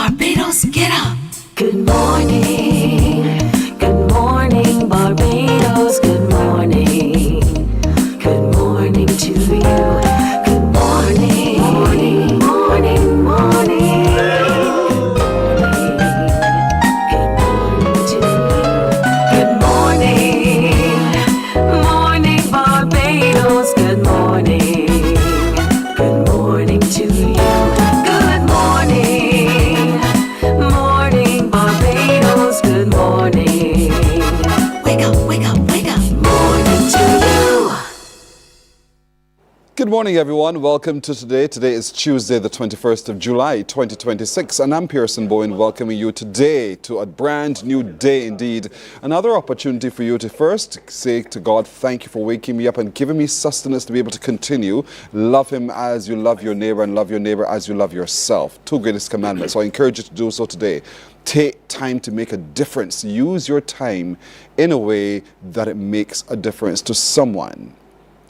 Barbados, get up. Good morning Barbados, good morning to you. Good morning, morning, morning, morning. Good morning to you. Good morning Barbados, good morning to you. Good morning Barbados, good morning. Wake up, wake up, wake up. Morning to you. Good morning, everyone. Welcome to today. Today is Tuesday, the 21st of July, 2026, and I'm Pearson Bowen welcoming you today to a brand new day indeed. Another opportunity for you to first say to God, thank you for waking me up and giving me sustenance to be able to continue. Love Him as you love your neighbor and love your neighbor as you love yourself. Two greatest commandments. So I encourage you to do so today. Take time to make a difference. Use your time in a way that it makes a difference to someone.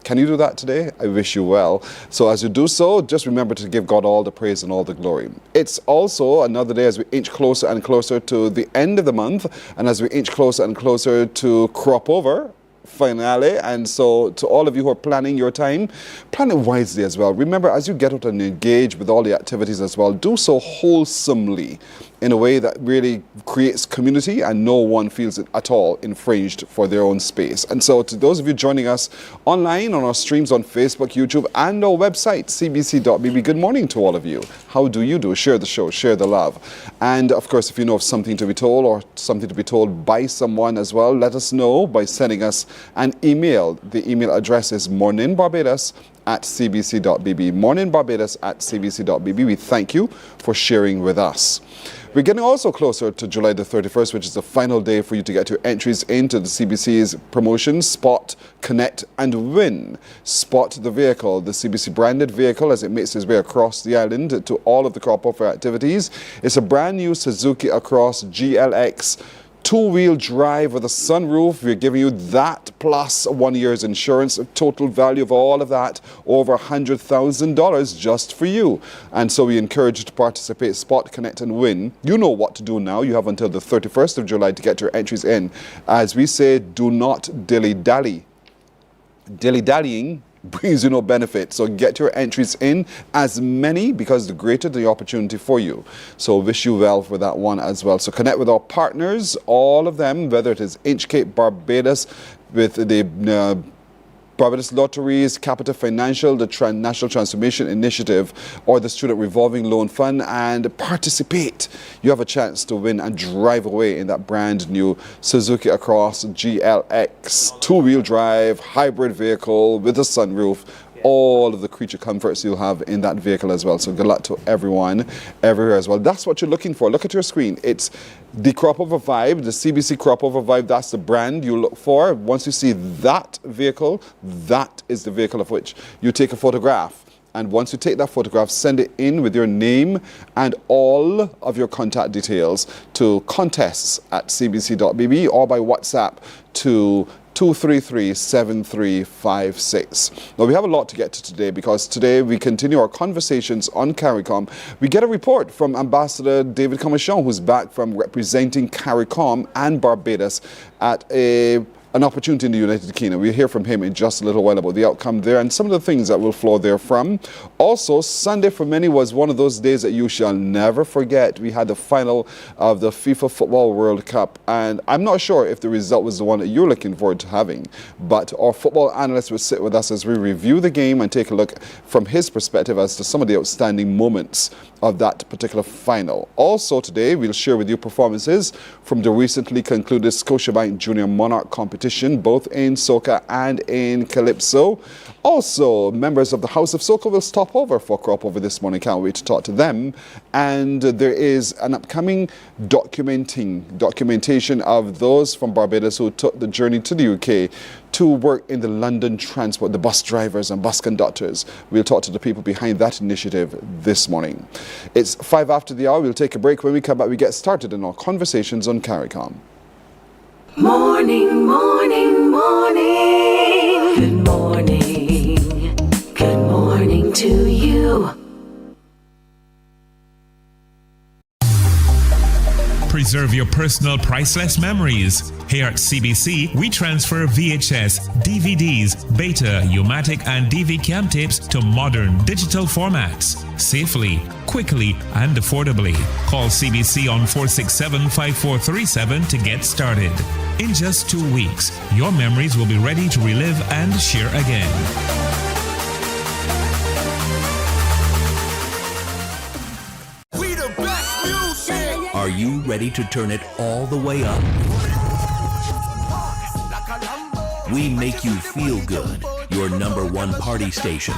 Can you do that today? I wish you well. So as you do so, just remember to give God all the praise and all the glory. It's also another day as we inch closer and closer to the end of the month, and as we inch closer and closer to crop over finale. And so to all of you who are planning your time, plan it wisely as well. Remember, as you get out and engage with all the activities as well, do so wholesomely in a way that really creates community and no one feels it at all infringed for their own space. And so to those of you joining us online on our streams on Facebook, YouTube, and our website, cbc.bb, good morning to all of you. How do you do? Share the show, share the love. And of course, if you know of something to be told or something to be told by someone as well, let us know by sending us an email. The email address is morninbarbados@cbc.bb. morninbarbados@cbc.bb. We thank you for sharing with us. We're getting also closer to July the 31st, which is the final day for you to get your entries into the CBC's promotion, Spot, Connect and Win. Spot the vehicle, the CBC branded vehicle as it makes its way across the island to all of the crop over activities. It's a brand new Suzuki Across GLX. Two-wheel drive with a sunroof. We're giving you that plus 1 year's insurance. A total value of all of that over $100,000 just for you. And so we encourage you to participate, Spot, Connect and Win. You know what to do now. You have until the 31st of July to get your entries in. As we say, do not dilly-dally. Dilly-dallying brings you no benefit. So get your entries in, as many, because the greater the opportunity for you. So wish you well for that one as well. So connect with our partners, all of them, whether it is Inchcape Barbados with the Barbados Lotteries, Capita Financial, the National Transformation Initiative, or the Student Revolving Loan Fund, and participate. You have a chance to win and drive away in that brand new Suzuki Across GLX, two-wheel drive, hybrid vehicle with a sunroof. All of the creature comforts you'll have in that vehicle as well. So good luck to everyone, everywhere as well. That's what you're looking for. Look at your screen. It's the crop over vibe, the CBC crop over vibe. That's the brand you look for. Once you see that vehicle, that is the vehicle of which you take a photograph. And once you take that photograph, send it in with your name and all of your contact details to contests@cbc.bb or by WhatsApp to 233-7356. Now, we have a lot to get to today because today we continue our conversations on CARICOM. We get a report from Ambassador David Commichon, who's back from representing CARICOM and Barbados at an opportunity in the United Kingdom. We'll hear from him in just a little while about the outcome there and some of the things that will flow therefrom. Also, Sunday for many was one of those days that you shall never forget. We had the final of the FIFA Football World Cup, and I'm not sure if the result was the one that you're looking forward to having, but our football analyst will sit with us as we review the game and take a look from his perspective as to some of the outstanding moments of that particular final. Also today, we'll share with you performances from the recently concluded Scotiabank Junior Monarch competition, both in soca and in calypso. Also, members of the House of Soca will stop over for crop over this morning. Can't wait to talk to them. And there is an upcoming documentation of those from Barbados who took the journey to the UK to work in the London transport, the bus drivers and bus conductors. We'll talk to the people behind that initiative this morning. It's 5 after the hour. We'll take a break. When we come back, we get started in our conversations on CARICOM. Morning, morning, morning. Good morning. Good morning to you. Preserve your personal priceless memories. Here at CBC, we transfer VHS, DVDs, Beta, U-matic, and DV cam tapes to modern digital formats. Safely, quickly, and affordably. Call CBC on 467-5437 to get started. In just 2 weeks, your memories will be ready to relive and share again. Are you ready to turn it all the way up? We make you feel good. Your #1 party station.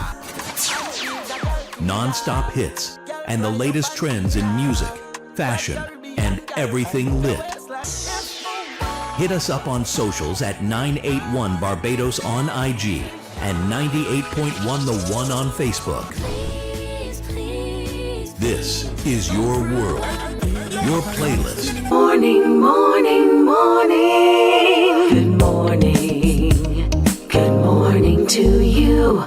Non-stop hits and the latest trends in music, fashion, and everything lit. Hit us up on socials at 981 Barbados on IG and 98.1 The One on Facebook. This is your world, your playlist. Morning, morning, morning. Good morning. Good morning to you.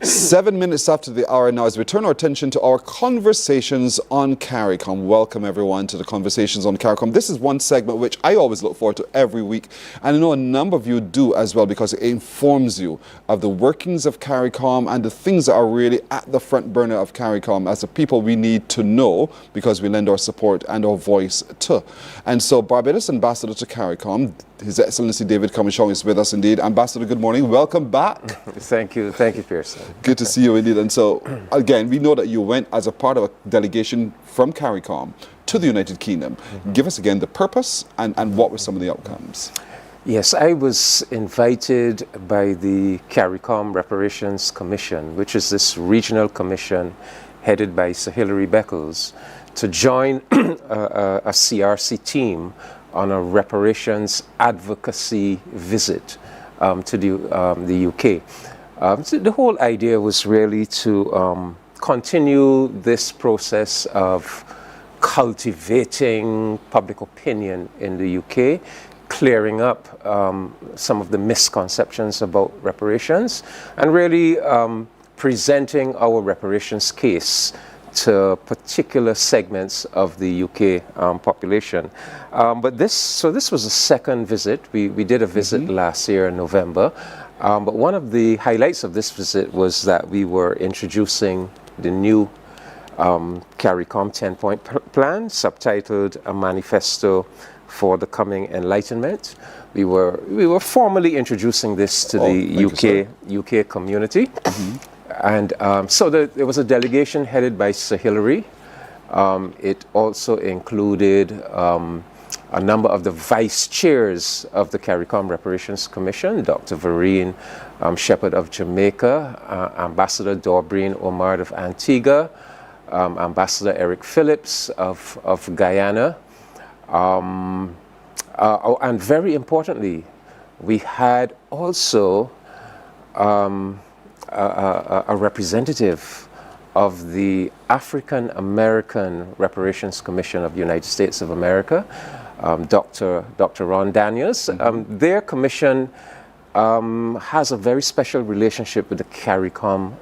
7 minutes after the hour now, as we turn our attention to our conversations on CARICOM. Welcome everyone to the conversations on CARICOM. This is one segment which I always look forward to every week, and I know a number of you do as well, because it informs you of the workings of CARICOM and the things that are really at the front burner of CARICOM as the people we need to know, because we lend our support and our voice to. And so Barbados Ambassador to CARICOM, His Excellency David Comishong, is with us indeed. Ambassador, good morning. Welcome back. Thank you, Pearson. Good to see you indeed. And so, again, we know that you went as a part of a delegation from CARICOM to the United Kingdom. Give us again the purpose and what were some of the outcomes? Yes, I was invited by the CARICOM Reparations Commission, which is this regional commission headed by Sir Hilary Beckles, to join a CRC team on a reparations advocacy visit to the UK. So the whole idea was really to continue this process of cultivating public opinion in the UK, clearing up some of the misconceptions about reparations, and really presenting our reparations case to particular segments of the UK population. But this was a second visit. We did a visit last year in November. But one of the highlights of this visit was that we were introducing the new CARICOM 10-point plan, subtitled A Manifesto for the Coming Enlightenment. We were formally introducing this to the UK community. And so there was a delegation headed by Sir Hilary. It also included a number of the vice chairs of the CARICOM Reparations Commission, Dr. Vereen Shepherd of Jamaica, Ambassador Dorbreen Omar of Antigua, Ambassador Eric Phillips of Guyana. And very importantly, we had also a representative of the African American Reparations Commission of the United States of America, Dr. Ron Daniels. Their commission has a very special relationship with the CARICOM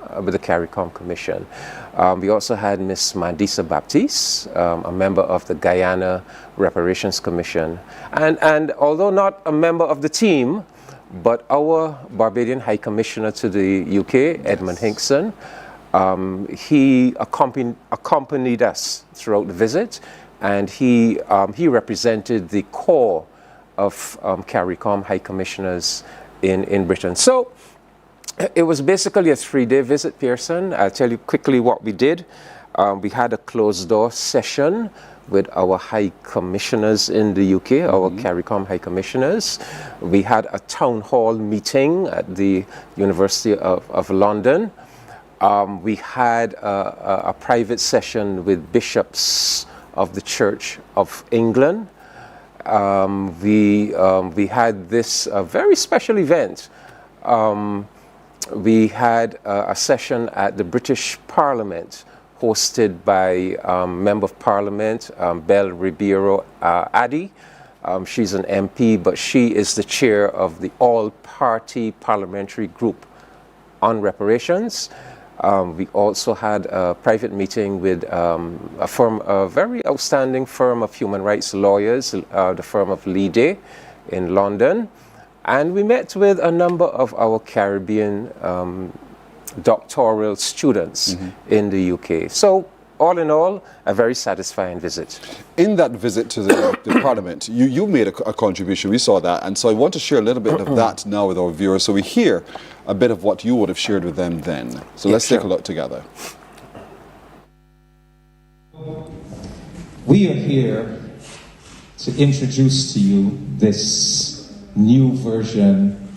Commission. We also had Miss Mandisa Baptiste, a member of the Guyana Reparations Commission, and although not a member of the team, but our Barbadian High Commissioner to the UK, Edmund Hinkson, he accompanied us throughout the visit, and he represented the core of CARICOM High Commissioners in Britain. So it was basically a 3-day visit, Pearson. I'll tell you quickly what we did. We had a closed-door session with our High Commissioners in the UK, our CARICOM High Commissioners. We had a town hall meeting at the University of London. We had a private session with bishops of the Church of England. We had this very special event. We had a session at the British Parliament, hosted by Member of Parliament, Belle Ribeiro Addy. She's an MP, but she is the chair of the all-party parliamentary group on reparations. We also had a private meeting with a very outstanding firm of human rights lawyers, the firm of Lide in London. And we met with a number of our Caribbean doctoral students in the UK. So, all in all, a very satisfying visit. In that visit to the Parliament, you made a contribution, we saw that, and so I want to share a little bit of that now with our viewers so we hear a bit of what you would have shared with them then. So let's take a look together. We are here to introduce to you this new version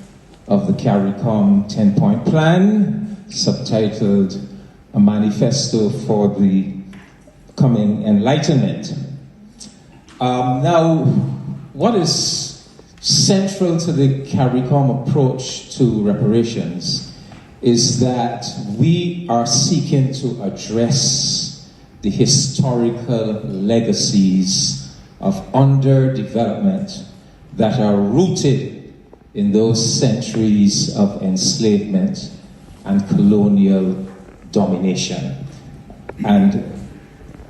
of the CARICOM 10-point plan, subtitled A Manifesto for the Coming Enlightenment. Now, what is central to the CARICOM approach to reparations is that we are seeking to address the historical legacies of underdevelopment that are rooted in those centuries of enslavement and colonial domination. And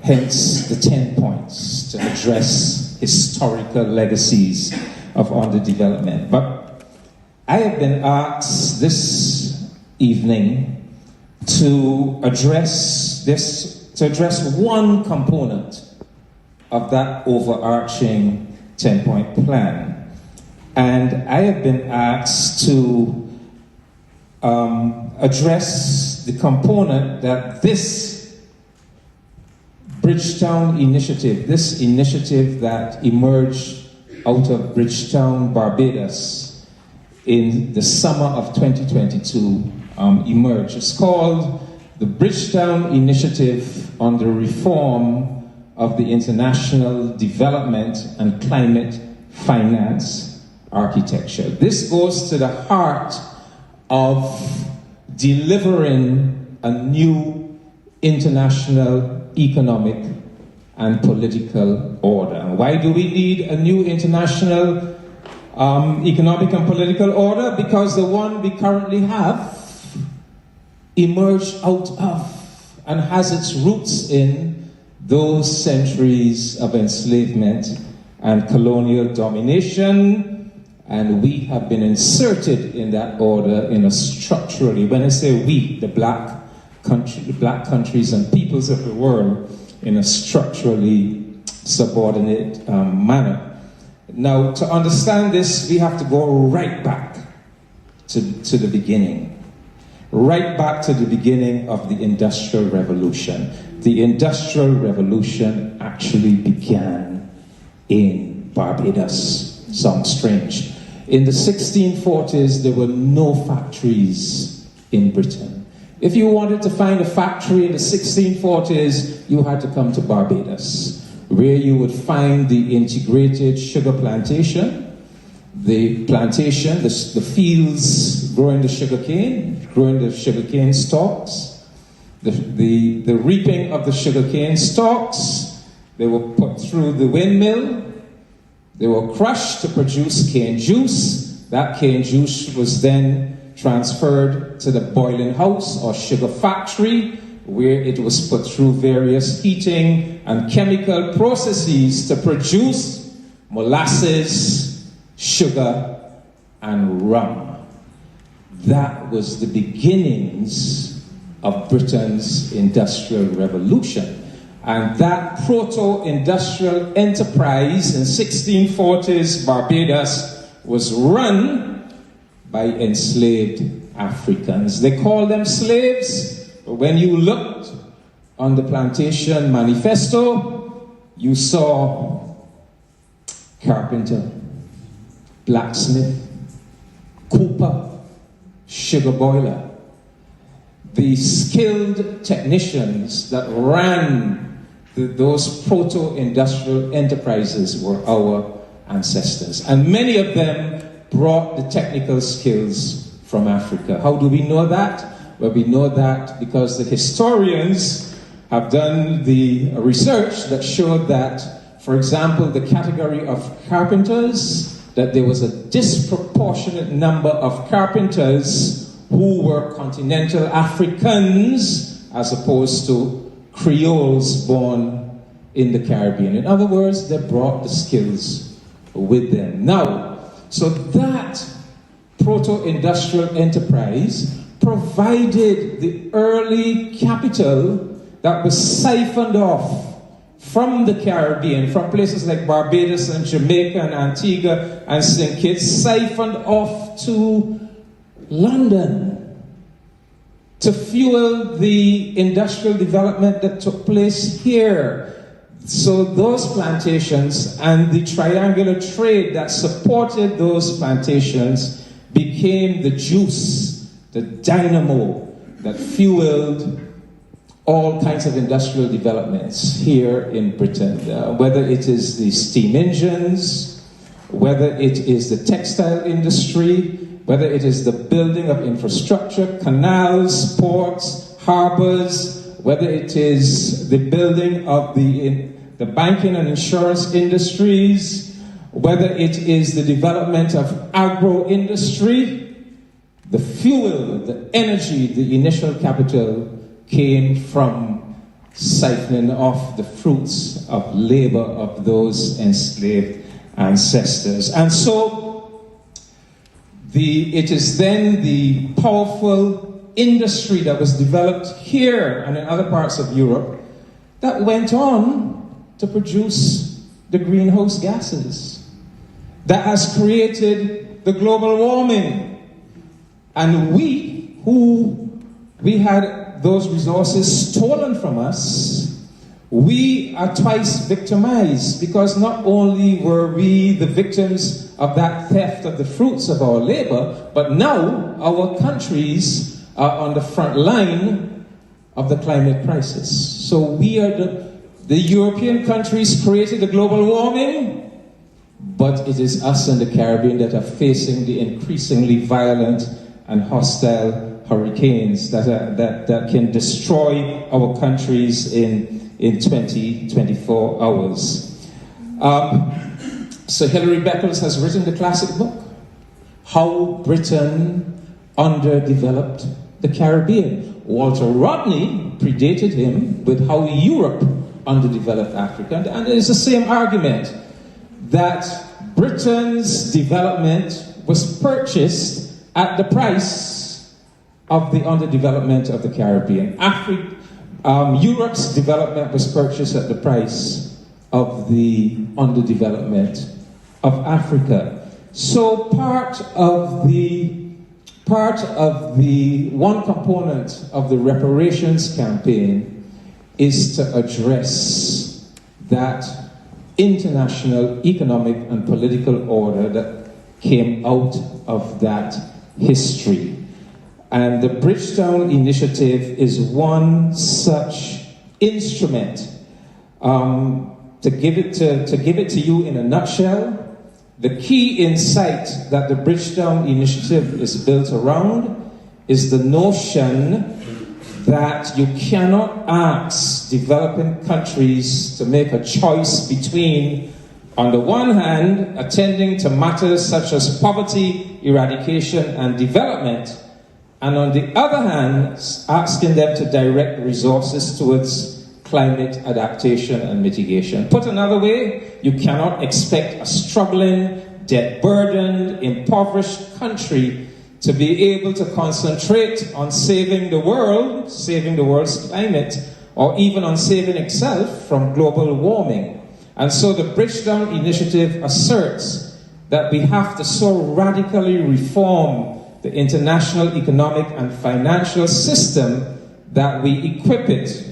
hence the 10 points to address historical legacies of underdevelopment. But I have been asked this evening to address one component of that overarching 10-point plan. And I have been asked to address the component that this Bridgetown initiative, this initiative that emerged out of Bridgetown, Barbados in the summer of 2022 emerged. It's called the Bridgetown Initiative on the Reform of the International Development and Climate Finance Architecture. This goes to the heart of delivering a new international economic and political order. And why do we need a new international economic and political order? Because the one we currently have emerged out of and has its roots in those centuries of enslavement and colonial domination. And we have been inserted in that order in a structurally, when I say we, the black countries and peoples of the world, in a structurally subordinate manner. Now, to understand this, we have to go right back to the beginning. Right back to the beginning of the Industrial Revolution. The Industrial Revolution actually began in Barbados. Sounds strange. In the 1640s, there were no factories in Britain. If you wanted to find a factory in the 1640s, you had to come to Barbados, where you would find the integrated sugar plantation, the fields growing the sugarcane stalks, the reaping of the sugarcane stalks. They were put through the windmill. They were crushed to produce cane juice. That cane juice was then transferred to the boiling house or sugar factory, where it was put through various heating and chemical processes to produce molasses, sugar, and rum. That was the beginnings of Britain's Industrial Revolution. And that proto-industrial enterprise in 1640s Barbados was run by enslaved Africans. They called them slaves, but when you looked on the plantation manifesto, you saw carpenter, blacksmith, cooper, sugar boiler. The skilled technicians that ran those proto-industrial enterprises were our ancestors. And many of them brought the technical skills from Africa. How do we know that? Well, we know that because the historians have done the research that showed that, for example, the category of carpenters, that there was a disproportionate number of carpenters who were continental Africans as opposed to Creoles born in the Caribbean. In other words, they brought the skills with them. Now, so that proto-industrial enterprise provided the early capital that was siphoned off from the Caribbean, from places like Barbados and Jamaica and Antigua and St. Kitts, siphoned off to London to fuel the industrial development that took place here. So those plantations and the triangular trade that supported those plantations became the juice, the dynamo that fueled all kinds of industrial developments here in Britain, whether it is the steam engines, whether it is the textile industry, whether it is the building of infrastructure, canals, ports, harbors, whether it is the building of the banking and insurance industries, whether it is the development of agro-industry, the fuel, the energy, the initial capital came from siphoning off the fruits of labor of those enslaved ancestors. And so it is then the powerful industry that was developed here and in other parts of Europe that went on to produce the greenhouse gases that has created the global warming. And we had those resources stolen from us, we are twice victimized, because not only were we the victims of that theft of the fruits of our labor, but now our countries are on the front line of the climate crisis. So we are the European countries created the global warming, but it is us in the Caribbean that are facing the increasingly violent and hostile hurricanes that can destroy our countries in 24 hours. So Hilary Beckles has written the classic book, How Britain Underdeveloped the Caribbean. Walter Rodney predated him with How Europe Underdeveloped Africa. And it is the same argument that Britain's development was purchased at the price of the underdevelopment of the Caribbean. Europe's development was purchased at the price of the underdevelopment of Africa. So part of the one component of the reparations campaign is to address that international economic and political order that came out of that history. And the Bridgetown Initiative is one such instrument. To give it to you in a nutshell, the key insight that the Bridgetown Initiative is built around is the notion that you cannot ask developing countries to make a choice between, on the one hand, attending to matters such as poverty, eradication, and development, and on the other hand, asking them to direct resources towards climate adaptation and mitigation. Put another way, you cannot expect a struggling, debt-burdened, impoverished country to be able to concentrate on saving the world's climate, or even on saving itself from global warming. And so the Bridgetown Initiative asserts that we have to so radically reform the international economic and financial system that we equip it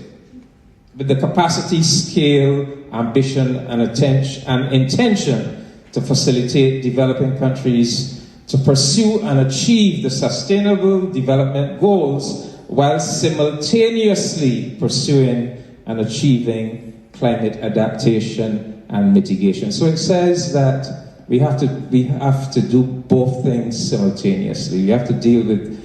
with the capacity, scale, ambition, and intention to facilitate developing countries to pursue and achieve the sustainable development goals while simultaneously pursuing and achieving climate adaptation and mitigation. So it says that we have to do both things simultaneously. We have to deal with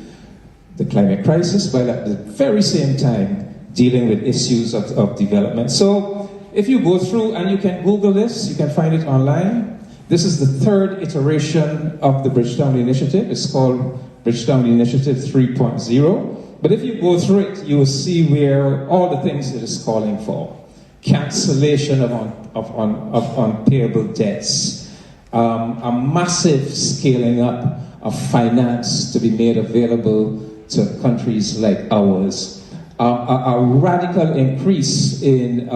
the climate crisis while at the very same time dealing with issues of development. So if you go through, and you can Google this, you can find it online. This is the third iteration of the Bridgetown Initiative. It's called Bridgetown Initiative 3.0. But if you go through it, you will see where all the things it is calling for. Cancellation of unpayable debts, a massive scaling up of finance to be made available to countries like ours, a radical increase in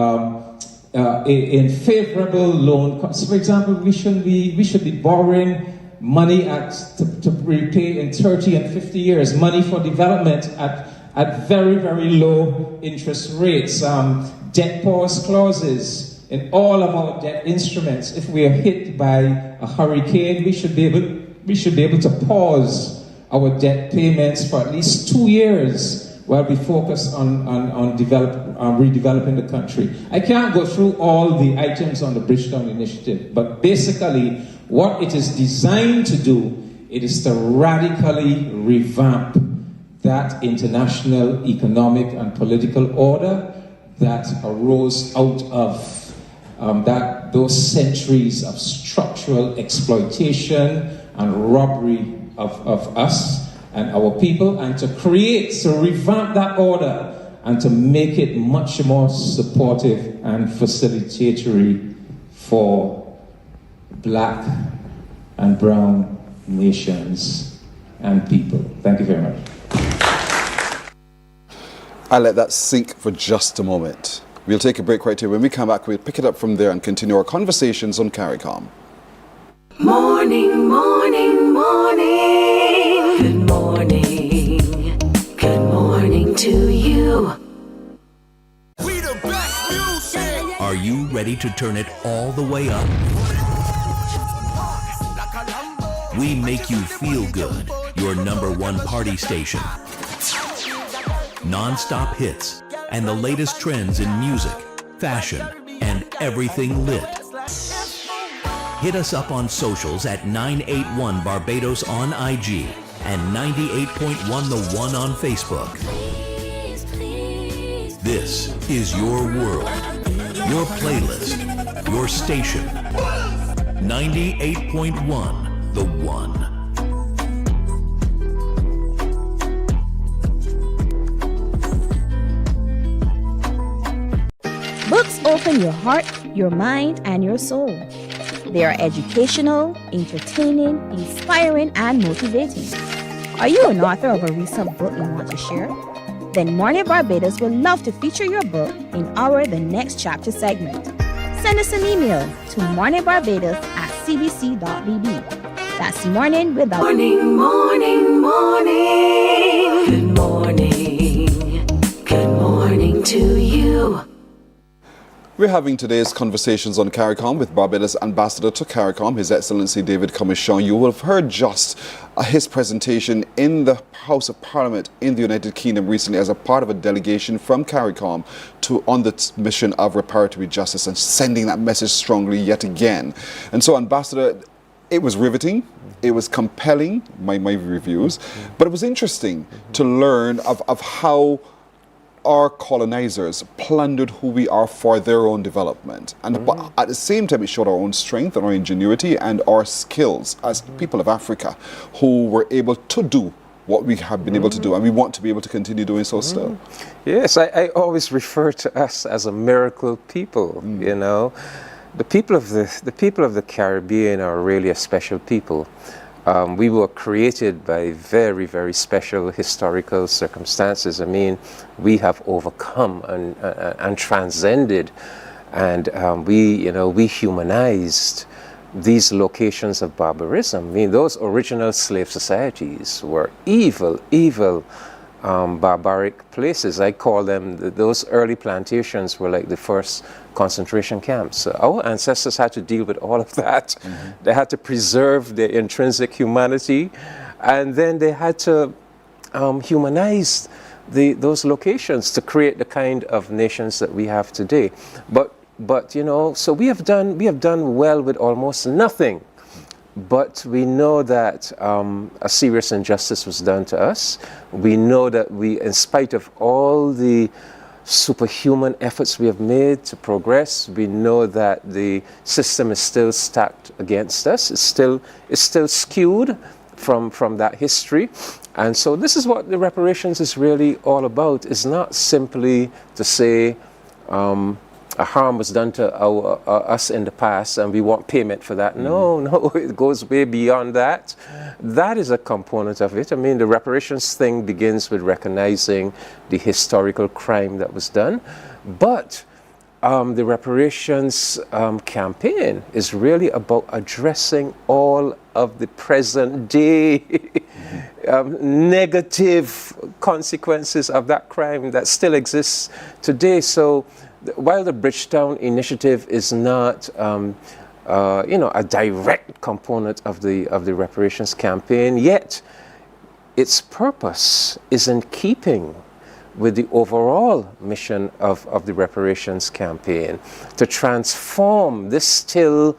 favorable loan costs. For example, we should be borrowing money to repay in 30 and 50 years, money for development at very, very low interest rates, debt pause clauses in all of our debt instruments. If we are hit by a hurricane, we should be able to pause our debt payments for at least 2 years while we focus on redeveloping the country. I can't go through all the items on the Bridgetown Initiative, but basically what it is designed to do, it is to radically revamp that international economic and political order that arose out of those centuries of structural exploitation and robbery of us and our people, and to revamp that order and to make it much more supportive and facilitatory for Black and brown nations and people. Thank you very much. I'll let that sink for just a moment. We'll take a break right here. When we come back, we'll pick it up from there and continue our conversations on CARICOM. Morning, morning, morning. Good morning. Good morning to you. Are you ready to turn it all the way up? We make you feel good. Your #1 party station. Non-stop hits and the latest trends in music, fashion, and everything lit. Hit us up on socials at 981 Barbados on IG and 98.1 The One on Facebook. This is your world, your playlist, your station. 98.1 The One. Books open your heart, your mind, and your soul. They are educational, entertaining, inspiring, and motivating. Are you an author of a recent book you want to share? Then Mornin Barbados would love to feature your book in our The Next Chapter segment. Send us an email to morninbarbados@cbc.bb. That's morning without... Morning, morning, morning. Good morning. Good morning to you. We're having today's conversations on CARICOM with Barbados Ambassador to CARICOM, His Excellency David Commichon. You will have heard just his presentation in the House of Parliament in the United Kingdom recently as a part of a delegation from CARICOM on the mission of reparatory justice and sending that message strongly yet again. And so, Ambassador, it was riveting, it was compelling, my reviews, but it was interesting to learn of how our colonizers plundered who we are for their own development. And but at the same time, it showed our own strength and our ingenuity and our skills as people of Africa who were able to do what we have been able to do, and we want to be able to continue doing so still. Yes, I always refer to us as a miracle people, you know. The people of the Caribbean are really a special people. We were created by very, very special historical circumstances. I mean, we have overcome and transcended, and we humanized these locations of barbarism. I mean, those original slave societies were evil, barbaric places. I call them, those early plantations were like the first concentration camps. So our ancestors had to deal with all of that. They had to preserve their intrinsic humanity, and then they had to humanize those locations to create the kind of nations that we have today. But you know, so we have done well with almost nothing. But we know that a serious injustice was done to us. We know that in spite of all the superhuman efforts we have made to progress, we know that the system is still stacked against us. It's still skewed from that history. And so this is what the reparations is really all about. It's not simply to say a harm was done to us in the past and we want payment for that. No, it goes way beyond that. That is a component of it. I mean, the reparations thing begins with recognizing the historical crime that was done. But the reparations campaign is really about addressing all of the present day negative consequences of that crime that still exists today. So while the Bridgetown Initiative is not a direct component of the reparations campaign, yet its purpose is in keeping with the overall mission of the reparations campaign, to transform this still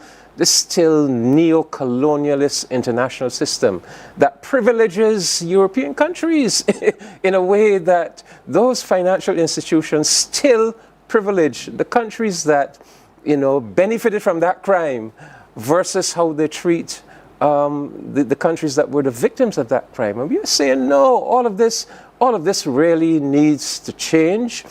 neo-colonialist international system that privileges European countries in a way that those financial institutions still privilege the countries that benefited from that crime versus how they treat the countries that were the victims of that crime. And we are saying no, all of this really needs to change.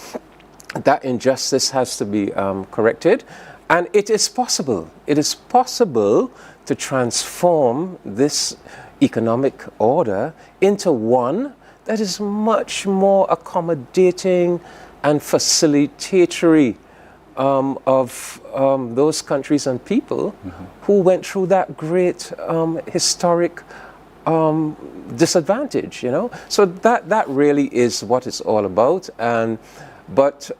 That injustice has to be corrected. And it is possible. It is possible to transform this economic order into one that is much more accommodating and facilitatory of those countries and people who went through that great historic disadvantage, So that really is what it's all about. But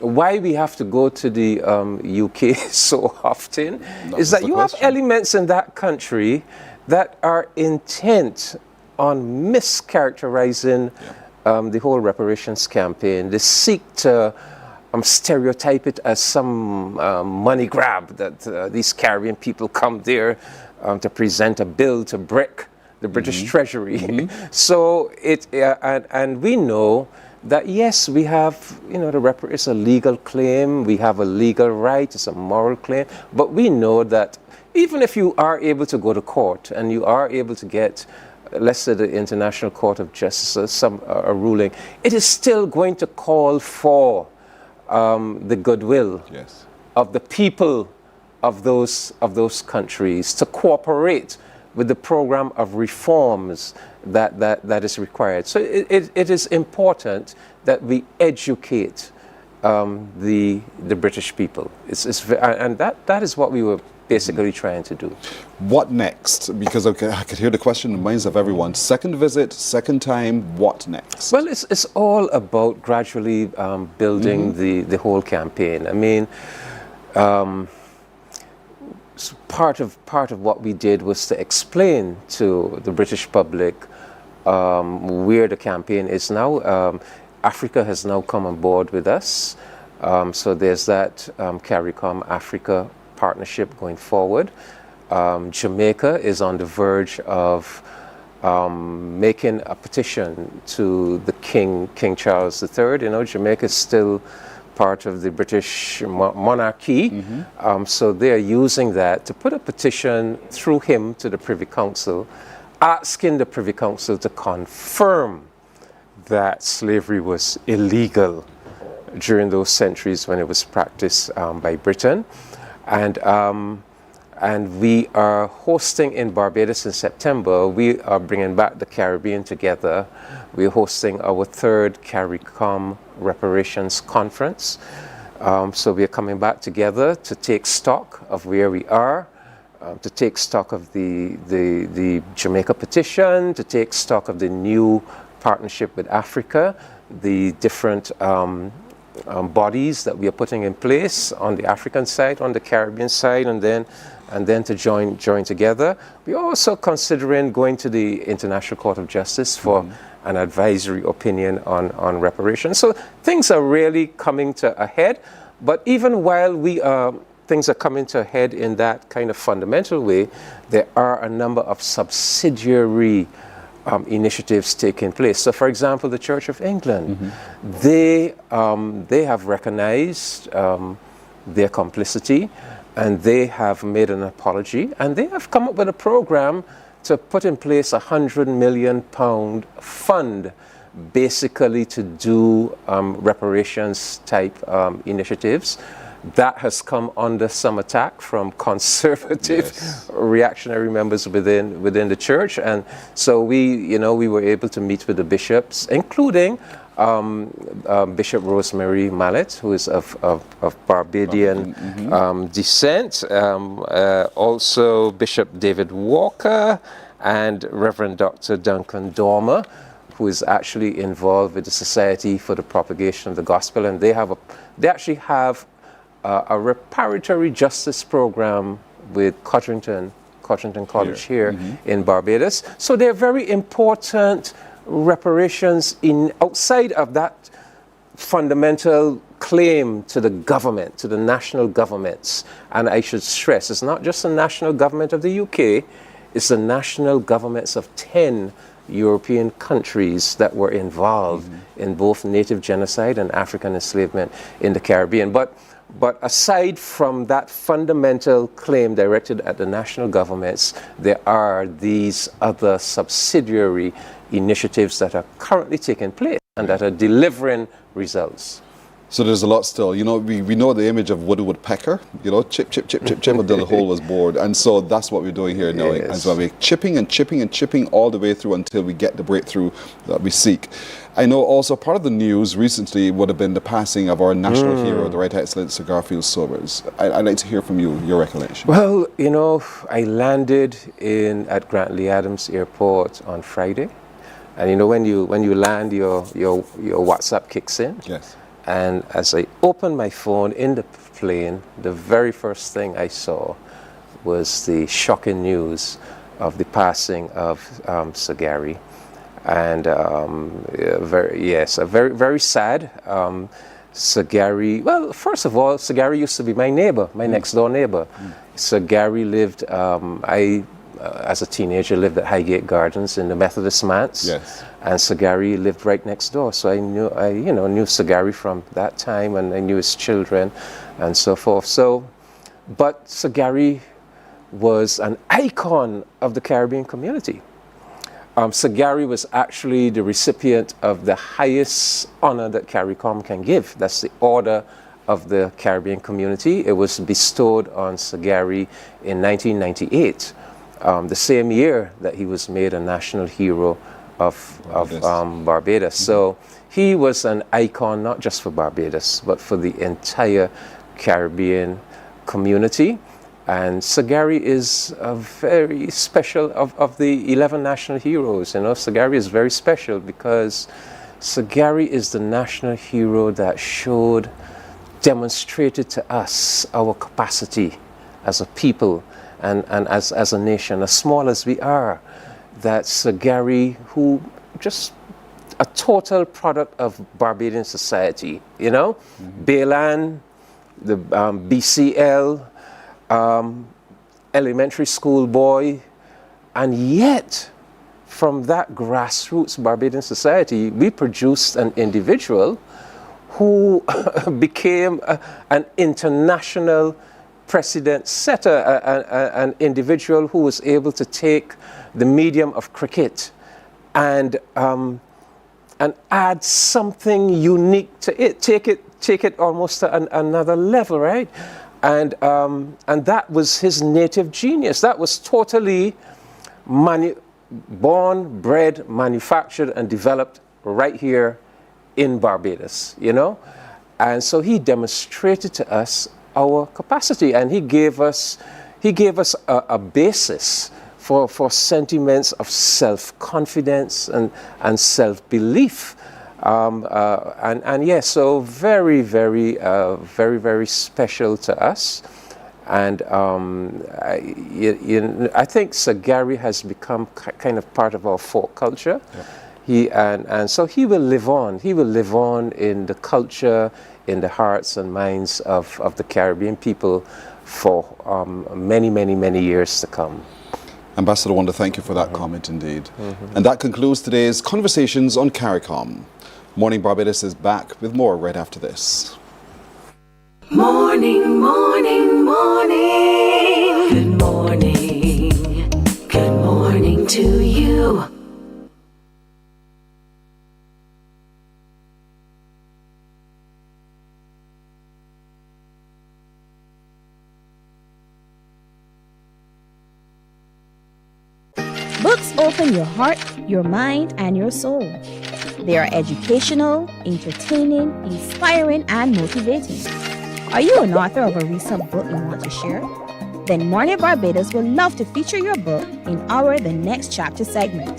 why we have to go to the UK so often is that you have elements in that country that are intent on mischaracterizing the whole reparations campaign. They seek to stereotype it as some money grab, that these Caribbean people come there to present a bill to brick the British Treasury. So and we know that yes, we have, it's a legal claim, we have a legal right, it's a moral claim, but we know that even if you are able to go to court and you are able to get, let's say, the International Court of Justice, a ruling, it is still going to call for the goodwill of the people of those countries to cooperate with the program of reforms that is required. So it is important that we educate the British people. And that is what we were basically trying to do. What next? Because I could hear the question in the minds of everyone. Second visit, second time, what next? Well, it's all about gradually building the whole campaign. I mean, part of what we did was to explain to the British public where the campaign is now. Africa has now come on board with us. So there's that CARICOM Africa partnership going forward. Jamaica is on the verge of making a petition to the King Charles III. Jamaica is still part of the British monarchy. So they are using that to put a petition through him to the Privy Council, asking the Privy Council to confirm that slavery was illegal during those centuries when it was practiced by Britain. And we are hosting in Barbados in September. We are bringing back the Caribbean together. We're hosting our third CARICOM Reparations Conference. So we're coming back together to take stock of where we are, to take stock of the Jamaica petition, to take stock of the new partnership with Africa, the different bodies that we are putting in place on the African side, on the Caribbean side, and then to join together. We're also considering going to the International Court of Justice for an advisory opinion on reparations. So things are really coming to a head. But even while things are coming to a head in that kind of fundamental way, there are a number of subsidiary initiatives taking place. So, for example, the Church of England, they have recognized their complicity, and they have made an apology, and they have come up with a program to put in place £100 million fund, basically to do reparations type initiatives. That has come under some attack from conservative reactionary members within the church, and so we were able to meet with the bishops, including Bishop Rosemary Mallet, who is of Barbadian descent, also Bishop David Walker, and Reverend Dr. Duncan Dormer, who is actually involved with the Society for the Propagation of the Gospel, and they actually have a reparatory justice program with Codrington College here in Barbados. So they're very important reparations outside of that fundamental claim to the government, to the national governments. And I should stress, it's not just the national government of the UK, it's the national governments of 10 European countries that were involved in both native genocide and African enslavement in the Caribbean. But aside from that fundamental claim directed at the national governments, there are these other subsidiary initiatives that are currently taking place and that are delivering results. So there's a lot still. You know, we know the image of Woody Woodpecker, you know, chip, chip, chip, chip, chip until the hole was bored. And so that's what we're doing here now. Yes. As well, we're chipping and chipping and chipping all the way through until we get the breakthrough that we seek. I know also part of the news recently would have been the passing of our national hero, the Right Excellent Sir Garfield Sobers. I'd like to hear from you, your recollection. Well, you know, I landed at Grantley Adams Airport on Friday. And you know, when you land, your WhatsApp kicks in. Yes. And as I opened my phone in the plane, the very first thing I saw was the shocking news of the passing of Sir Gary. And very sad. Sir Gary, well, first of all, Sir Gary used to be my neighbor, my next door neighbor. Sir Gary lived, as a teenager, lived at Highgate Gardens in the Methodist Manse. Yes. And Sir Gary lived right next door. So I knew Sir Gary from that time, and I knew his children and so forth. But Sir Gary was an icon of the Caribbean community. Sir Gary was actually the recipient of the highest honor that CARICOM can give. That's the Order of the Caribbean Community. It was bestowed on Sir Gary in 1998, the same year that he was made a national hero of Barbados. So he was an icon not just for Barbados, but for the entire Caribbean community. And Sir Gary is a very special, of the 11 national heroes, you know, Sir Gary is very special because Sir Gary is the national hero that demonstrated to us our capacity as a people and as a nation, as small as we are, that Sir Gary, who just a total product of Barbadian society, you know, Baylan, the BCL, elementary school boy, and yet from that grassroots Barbadian society, we produced an individual who became an international precedent setter, an individual who was able to take the medium of cricket and add something unique to it, take it almost to another level, right? And that was his native genius. That was totally born, bred, manufactured, and developed right here in Barbados, you know? And so he demonstrated to us our capacity, and he gave us a basis for sentiments of self-confidence and self-belief. And yes, so very, very, very special to us. And I think Sir Gary has become kind of part of our folk culture. Yep. And so he will live on. He will live on in the culture, in the hearts and minds of the Caribbean people for many, many, many years to come. Ambassador, I want to thank you for that comment indeed. And that concludes today's Conversations on CARICOM. Morning Barbados is back with more right after this. Morning, morning, morning. Good morning. Good morning to you. Books open your heart, your mind, and your soul. They are educational, entertaining, inspiring, and motivating. Are you an author of a recent book you want to share? Then Mornin Barbados would love to feature your book in our The Next Chapter segment.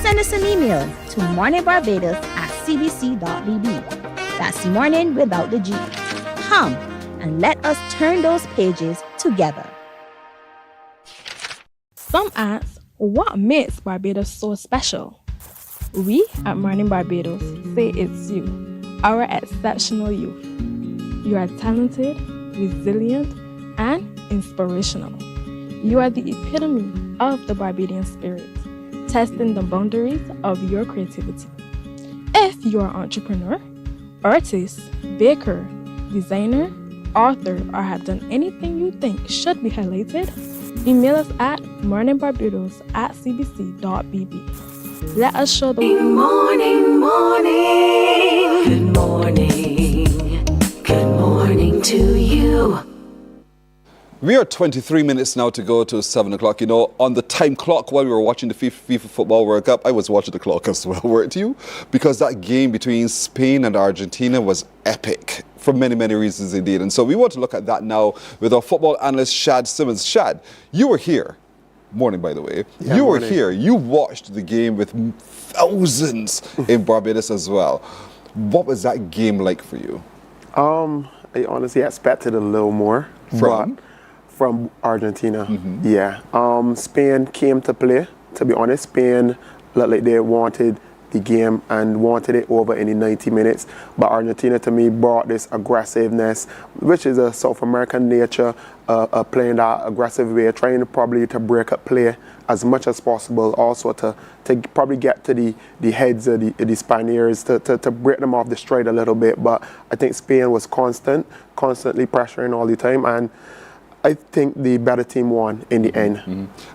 Send us an email to morninbarbados@cbc.bb. That's morning without the G. Come and let us turn those pages together. Some ask, what makes Barbados so special? We at Mornin Barbados say it's you, our exceptional youth. You are talented, resilient, and inspirational. You are the epitome of the Barbadian spirit, testing the boundaries of your creativity. If you are an entrepreneur, artist, baker, designer, author, or have done anything you think should be highlighted, email us at morninbarbados@cbc.bb. Let us show the Morning, morning. Good morning. Good morning to you. We are 23 minutes now to go to 7 o'clock. You know, on the time clock while we were watching the FIFA Football World Cup, I was watching the clock as well, weren't you? Because that game between Spain and Argentina was epic for many, many reasons indeed. And so we want to look at that now with our football analyst, Shad Simmons. Shad, you were here. Morning, by the way. Yeah, you were morning. here. You watched the game with thousands in Barbados as well. What was that game like for you? I honestly expected a little more from Argentina. Yeah. Spain came to play. To be honest, Spain looked like they wanted the game and wanted it over in the 90 minutes. But Argentina, to me, brought this aggressiveness, which is a South American nature, playing that aggressive way, trying probably to break up play as much as possible, also to probably get to the heads of the Spaniards, to break them off the stride a little bit. But I think Spain was constantly pressuring all the time, and I think the better team won in the end.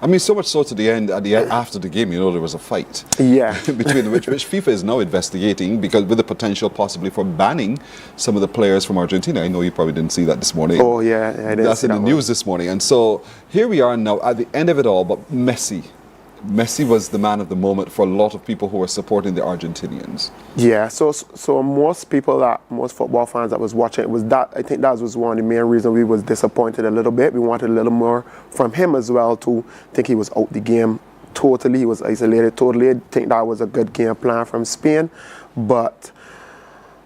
I mean, so much so to the end, after the game, you know, there was a fight. Yeah. Between which FIFA is now investigating, because with the potential possibly for banning some of the players from Argentina. I know you probably didn't see that this morning. Oh, yeah. I didn't That's see in the that news this morning. And so here we are now at the end of it all, but Messi was the man of the moment for a lot of people who were supporting the Argentinians. Yeah, so most football fans that was watching, I think that was one of the main reasons we was disappointed a little bit. We wanted a little more from him as well, to think he was out the game totally. He was isolated totally. I think that was a good game plan from Spain, but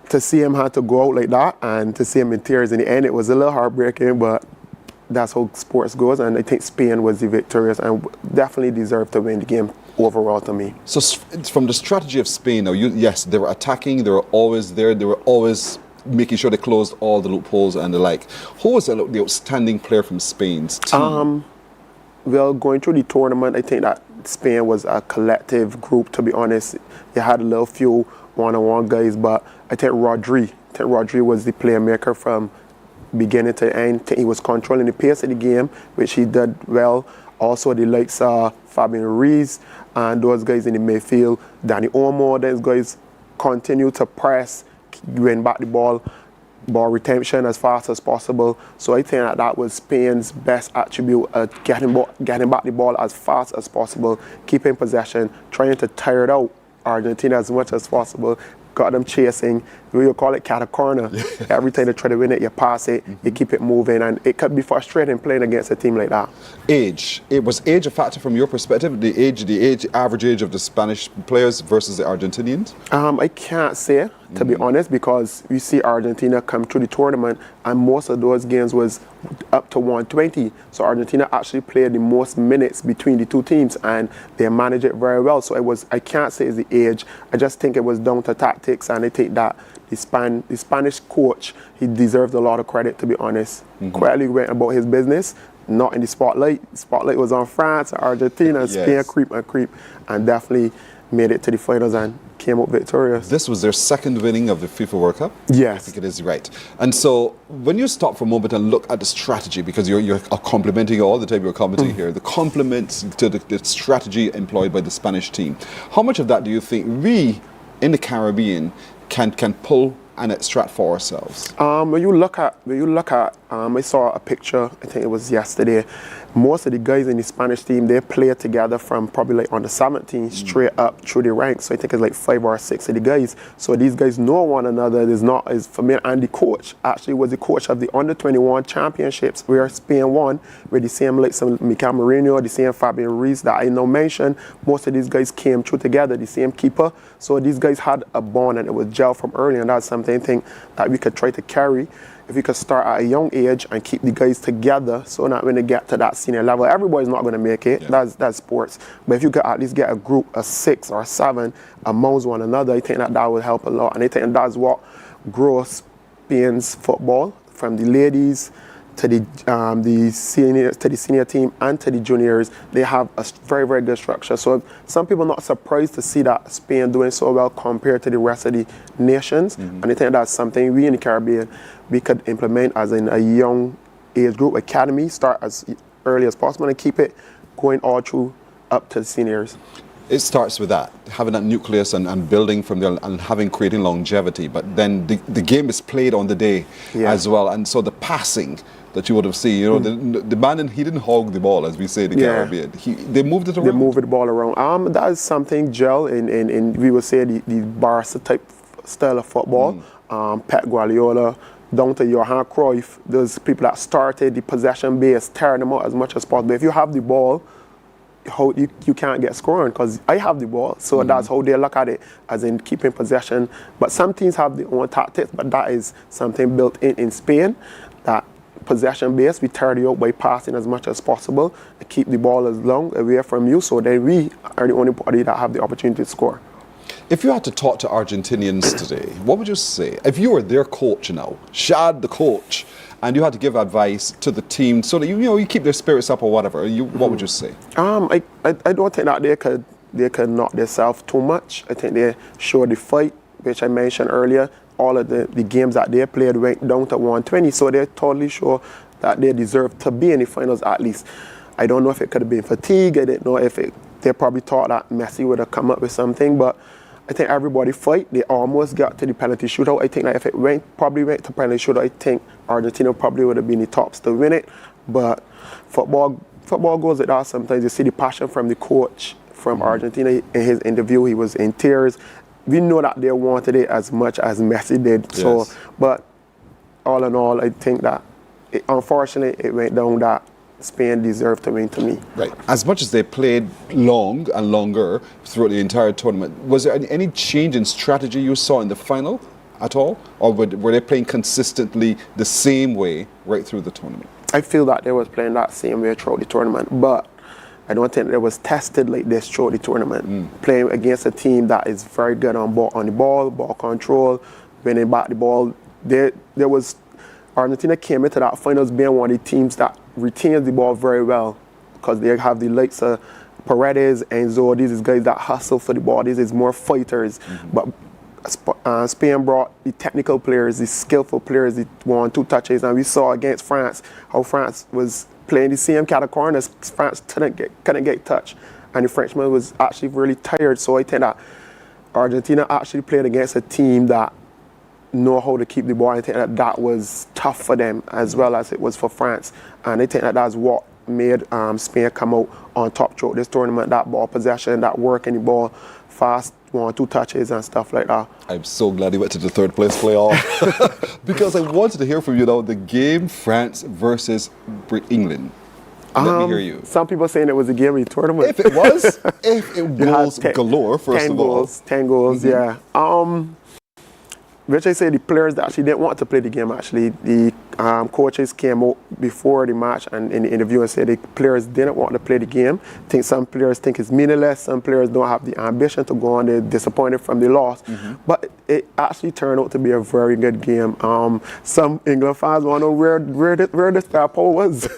to see him had to go out like that and to see him in tears in the end, it was a little heartbreaking, but that's how sports goes, and I think Spain was the victorious and definitely deserved to win the game overall to me. So from the strategy of Spain now, yes, they were attacking, they were always there, they were always making sure they closed all the loopholes and the like. Who was the outstanding player from Spain's team? Well, going through the tournament, I think that Spain was a collective group, to be honest. They had a little few one-on-one guys, but I think Rodri was the playmaker from beginning to end. He was controlling the pace of the game, which he did well. Also, the likes of Fabian Ruiz and those guys in the midfield, Danny Olmo, those guys continue to press, win back the ball retention as fast as possible. So I think that was Spain's best attribute, getting back the ball as fast as possible, keeping possession, trying to tire out Argentina as much as possible. Got them chasing. We call it cat a corner. Every time they try to win it, you pass it, you keep it moving, and it could be frustrating playing against a team like that. Was age a factor from your perspective? The average age of the Spanish players versus the Argentinians? I can't say, to be honest, because we see Argentina come through the tournament, and most of those games was up to 120. So Argentina actually played the most minutes between the two teams, and they managed it very well. So I can't say it's the age. I just think it was down to tactics, and I think that the Spanish coach, he deserves a lot of credit, to be honest. Quietly went about his business, not in the spotlight. The spotlight was on France, Argentina, Spain, creep, and definitely made it to the finals and came out victorious. This was their second winning of the FIFA World Cup? Yes. I think it is, right. And so when you stop for a moment and look at the strategy, because you're complimenting all the time you're commenting here, the compliments to the strategy employed by the Spanish team, how much of that do you think we in the Caribbean can pull and extract for ourselves? When you look at, I saw a picture, I think it was yesterday. Most of the guys in the Spanish team, they play together from probably like on the 17 straight up through the ranks. So I think it's like 5 or 6 of the guys. So these guys know one another. There's not as familiar. And the coach actually was the coach of the under-21 championships where Spain won, with the same like some Mikel Merino, the same Fabian Ruiz that I now mentioned. Most of these guys came through together, the same keeper. So these guys had a bond and it was gel from early, and that's something I think that we could try to carry. If we could start at a young age and keep the guys together, so that when they get to that senior level, everybody's not going to make it. Yeah. That's sports. But if you could at least get a group of 6 or 7 amongst one another, I think that would help a lot. And I think that's what grows Spain's football, from the ladies to the senior team and to the juniors. They have a very, very good structure. So some people are not surprised to see that Spain doing so well compared to the rest of the nations. And I think that's something we in the Caribbean, we could implement as in a young age group academy, start as early as possible and keep it going all through up to the seniors. It starts with that, having that nucleus and building from there and creating longevity. But then the game is played on the day as well. And so the passing that you would have seen, the man, he didn't hog the ball, as we say in the Caribbean. They moved it around. They moved the ball around. That is something gel in we would say the Barca type style of football. Pep Guardiola, down to Johan Cruyff, those people that started the possession base, tearing them out as much as possible. If you have the ball, you can't get scoring because I have the ball. So that's how they look at it, as in keeping possession. But some teams have their own tactics, but that is something built in Spain, that possession base, we tear you out by passing as much as possible to keep the ball as long away from you, so then we are the only party that have the opportunity to score. If you had to talk to Argentinians today, what would you say? If you were their coach now, Shad the coach, and you had to give advice to the team so that you keep their spirits up or whatever, what would you say? I don't think that they could knock themselves too much. I think they showed the fight, which I mentioned earlier. All of the games that they played went down to 120, so they're totally sure that they deserve to be in the finals at least. I don't know if it could have been fatigue. I didn't know if they probably thought that Messi would have come up with something, but I think everybody fight. They almost got to the penalty shootout. I think that if it probably went to penalty shootout, I think Argentina probably would have been the tops to win it. But football goes like that sometimes. You see the passion from the coach from Argentina. In his interview, he was in tears. We know that they wanted it as much as Messi did. Yes. So, but all in all, I think that unfortunately it went down that Spain deserved to win to me. Right. As much as they played long and longer throughout the entire tournament, was there any change in strategy you saw in the final at all? Or were they playing consistently the same way right through the tournament? I feel that they was playing that same way throughout the tournament, but I don't think they was tested like this throughout the tournament. Playing against a team that is very good on the ball control, winning back the ball. Argentina came into that finals being one of the teams that retains the ball very well, because they have the likes of Paredes, Enzo. These is guys that hustle for the ball. These is more fighters. But Spain brought the technical players, the skillful players, the 1-2 touches, and we saw against France how France was playing the same kind of corners. France couldn't get touched, and the Frenchman was actually really tired. So I think that Argentina actually played against a team that know how to keep the ball. I think that was tough for them as well as it was for France, and I think that's what made Spain come out on top throughout this tournament. That ball possession, that work in the ball, fast 1-2 touches and stuff like that. I'm so glad he went to the third place playoff because I wanted to hear from you now the game France versus England. Let me hear you. Some people saying it was a game of the tournament. If it was, goals galore, first of all. 10 goals, yeah. Which I say the players that actually didn't want to play the game, actually. The coaches came out before the match and in the interview and said the players didn't want to play the game. I think some players think it's meaningless. Some players don't have the ambition to go on. They're disappointed from the loss. But it actually turned out to be a very good game. Some England fans want to know where this star power was.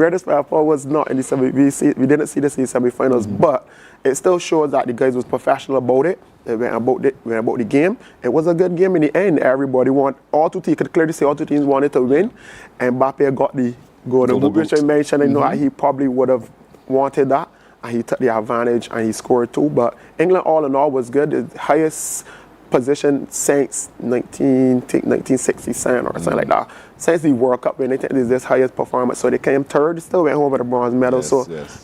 greatest way forward was not in the we didn't see this in the semi-finals, but it still shows that the guys was professional about it. They went about the game. It was a good game in the end. Everybody all two teams could clearly say all two teams wanted to win, and Mbappe got the golden boot, which I mentioned. I know that he probably would have wanted that, and he took the advantage and he scored too. But England, all in all, was good. The highest position since 1960 or something like that. Since the World Cup, and I think this is this highest performance. So they came third, still went home with a bronze medal.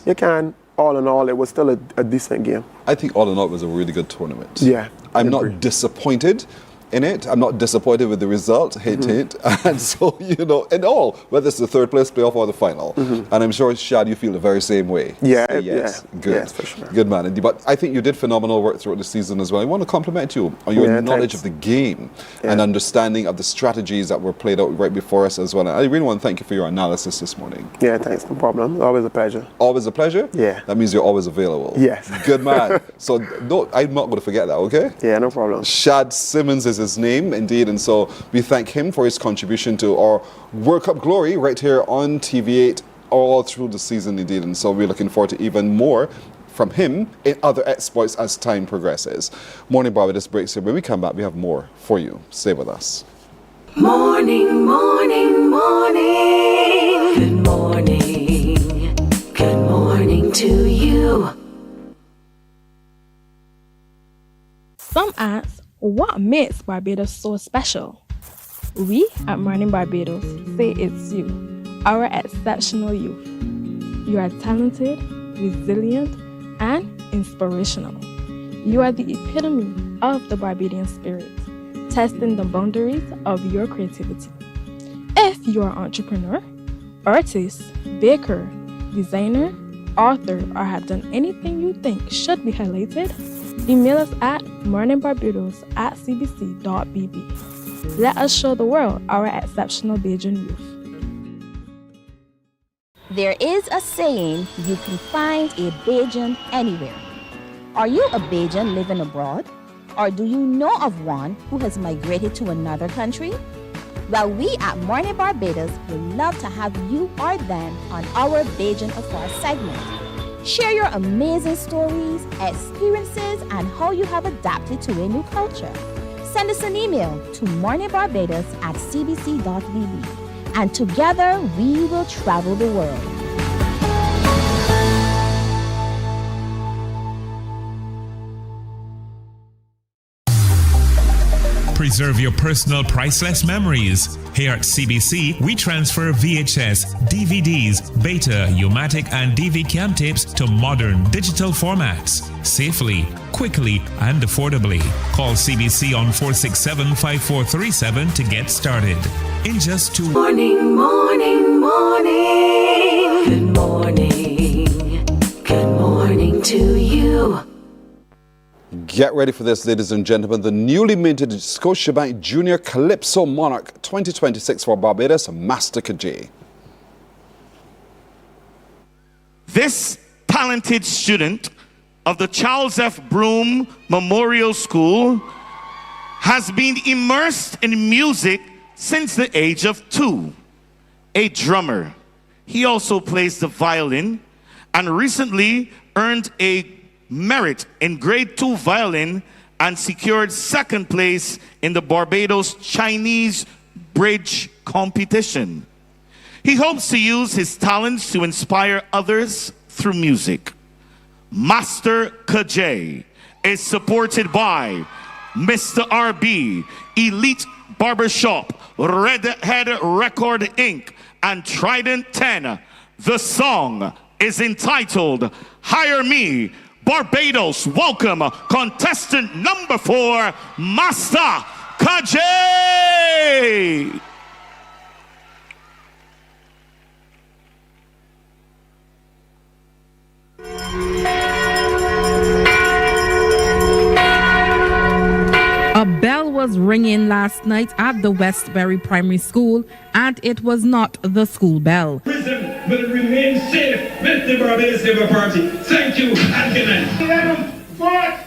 You can, all in all, it was still a decent game. I think all in all, it was a really good tournament. Yeah. I'm not disappointed in it. I'm not disappointed with the result, hint. And so, in all, whether it's the third place playoff or the final. And I'm sure, Shad, you feel the very same way. Yeah. Yes. Good. Yes, for sure. Good man, indeed. But I think you did phenomenal work throughout the season as well. I want to compliment you on your knowledge of the game and understanding of the strategies that were played out right before us as well. And I really want to thank you for your analysis this morning. Yeah, thanks. No problem. Always a pleasure. Always a pleasure? Yeah. That means you're always available. Yes. Good man. So I'm not going to forget that, okay? Yeah, no problem. Shad Simmons is his name, indeed, and so we thank him for his contribution to our World Cup glory right here on TV8 all through the season, indeed, and so we're looking forward to even more from him in other exploits as time progresses. Morning Barbados breaks here. When we come back, we have more for you. Stay with us. Morning, morning, morning. Good morning. Good morning to you. Some ask, what makes Barbados so special? We at Mornin Barbados say it's you, our exceptional youth. You are talented, resilient, and inspirational. You are the epitome of the Barbadian spirit, testing the boundaries of your creativity. If you are an entrepreneur, artist, baker, designer, author, or have done anything you think should be highlighted, email us at morninbarbados@cbc.bb. Let us show the world our exceptional Bajan youth. There is a saying, you can find a Bajan anywhere. Are you a Bajan living abroad? Or do you know of one who has migrated to another country? Well, we at Mornin Barbados would love to have you or them on our Bajan Afar segment. Share your amazing stories, experiences, and how you have adapted to a new culture. Send us an email to morninbarbados@cbc.bb, and together we will travel the world. Preserve your personal priceless memories. Here at CBC, we transfer VHS, DVDs, Beta, U-matic, and DV cam tapes to modern digital formats. Safely, quickly, and affordably. Call CBC on 467-5437 to get started. In just 2 Morning, morning, morning. Good morning. Good morning to you. Get ready for this, ladies and gentlemen. The newly minted Scotiabank Junior Calypso Monarch 2026 for Barbados, Master Kajay. This talented student of the Charles F. Broome Memorial School has been immersed in music since the age of 2. A drummer. He also plays the violin and recently earned a merit in grade 2 violin and secured 2nd place in the Barbados Chinese Bridge competition. He hopes to use his talents to inspire others through music. Master Kajay is supported by Mr. RB, Elite Barbershop, Redhead Record Inc., and Trident 10. The song is entitled Hire Me, Barbados. Welcome contestant number 4, Master Kajay. A bell was ringing last night at the Westbury Primary School, and it was not the school bell. Prison will remain safe with the Barbados Day Party. Thank you and good night. 11-4,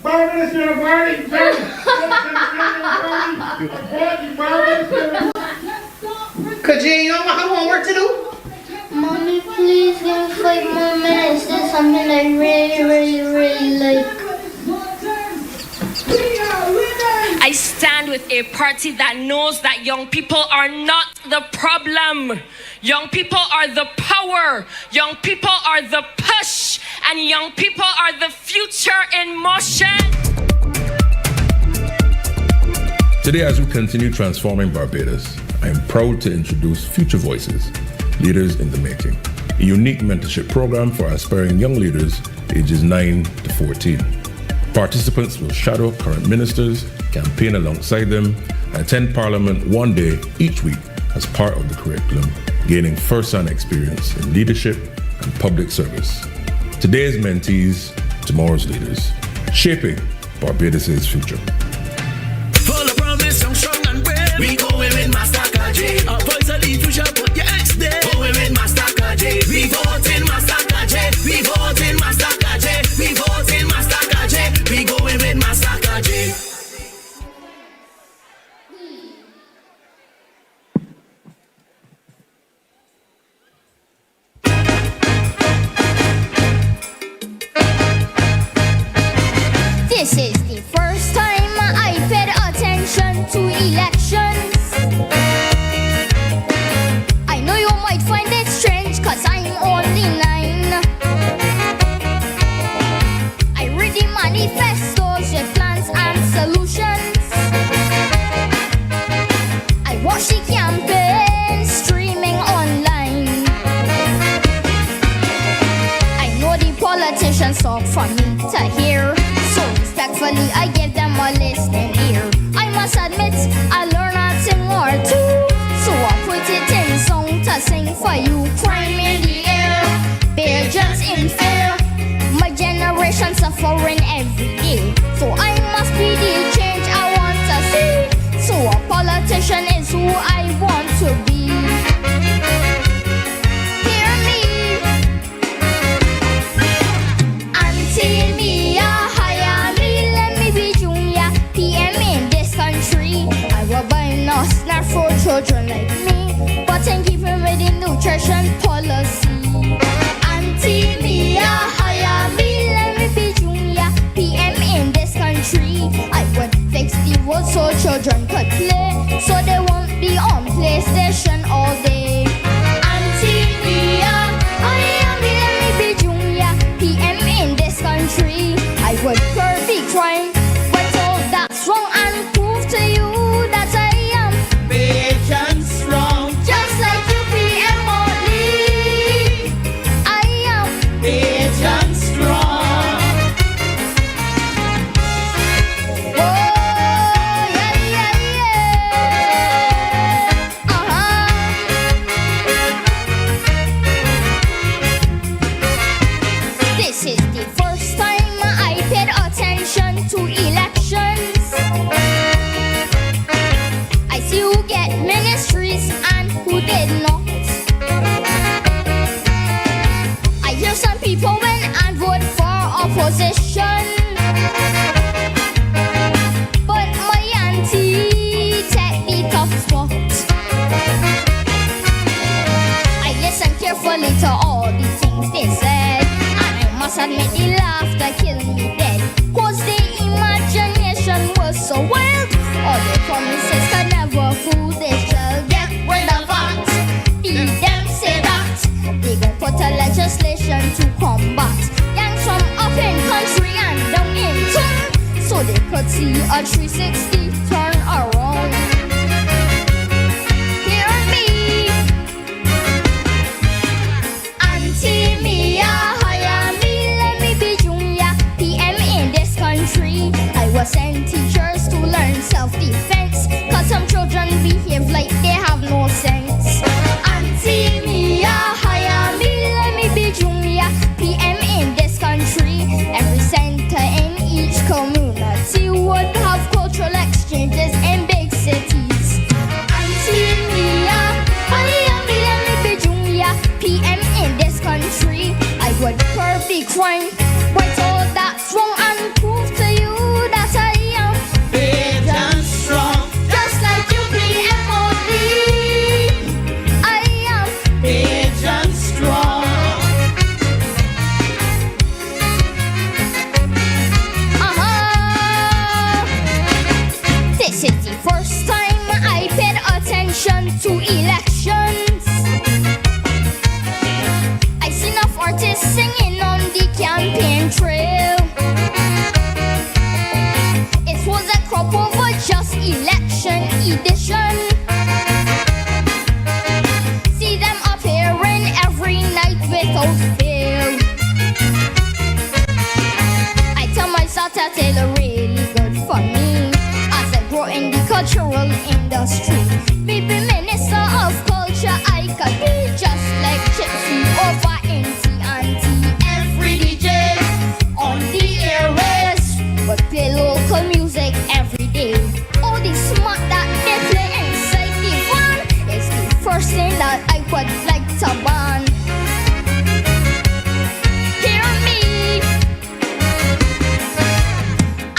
Barbados Day Party. Kajay, you don't have homework to do? Mommy, please give me 5 more minutes. There's something I really like. I stand with a party that knows that young people are not the problem. Young people are the power. Young people are the push. And young people are the future in motion. Today, as we continue transforming Barbados, I am proud to introduce Future Voices, Leaders in the Making, a unique mentorship program for aspiring young leaders ages 9 to 14. Participants will shadow current ministers, campaign alongside them, and attend Parliament one day each week as part of the curriculum, gaining first-hand experience in leadership and public service. Today's mentees, tomorrow's leaders, shaping Barbados' future. Full of promise, strong and brave. We go with Master KJ. Our voice will lead future, but your ex day. Go with Master KJ. We vote in Master KJ. We vote in Master KJ. We vote in Master KJ. We go with Master KJ. This is the first time I paid attention to elections. I know you might find it strange, cause I'm only 9. I read the manifestos with plans and solutions. I watch the campaign streaming online. I know the politicians talk for me to hear. So respectfully, I give them a listening ear. I must admit, I learn a thing or two. So I put it in song to sing for you. Crime in the air, Belgians in fear. My generation suffering every day. So I must be the change I want to see. So a politician is who I want to be. Hear me, until me hire me, let me be junior PM in this country. I will buy nuts, not for children like me, but in keeping with the nutrition policy. Until me hire me, let me be junior PM in this country. I would fix the road so children could play, so they won't be on PlayStation all day. Until me hire me, let me be junior PM in this country. I would curb the crime, but all that's wrong and prove to you that I am Belgian strong. Just like you PM only, I am Belgian strong. Oh, yeah. This is the first time I paid attention to elections. I see who get ministries and who did not. I hear some people win and vote for opposition, but my auntie take the tough spot. I listen carefully to all the things they said, and I must admit the laughter killed me dead. Cause the imagination was so wild. All the promises could never fool. They shall get rid of us. Feed them say that they gon' put a legislation to combat gangs from up in country and down in town, so they could see a 360 turn around. Hear me, until me hire me, let me be junior PM in this country. I was sent teachers to learn self-defense, cause some children behave like they have no sense. Until me hire me, let me be junior PM in this country. Every center in each community would have cultural exchanges in big cities. Until me hire me, let me be junior PM in this country. I would curb the crime, but all that's wrong and prove to you that I am campaign trail. It was a crop over just election edition. See them appearing every night without fail. I tell myself that it's really good for me as I grow in the cultural industry. Maybe Minister of Culture, I could be just like Gypsy over auntie. Every DJ on the airways would play local music every day. All the smart that they play inside the van is the first thing that I would like to ban. Hear me,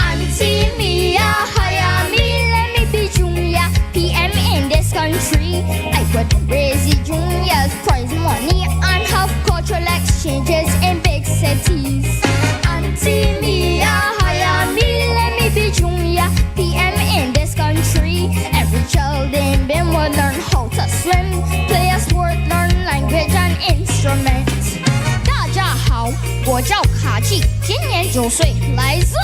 Auntie Mia, hire me, let me be junior PM in this country. I would raise the juniors prize money and have cultural exchanges in big cities. Auntie Mia, hire me, let me be junior PM in this country. Every child in Bim will learn how to swim, play a sport, learn language and instruments. 大家好，我叫卡季，今年9岁，来自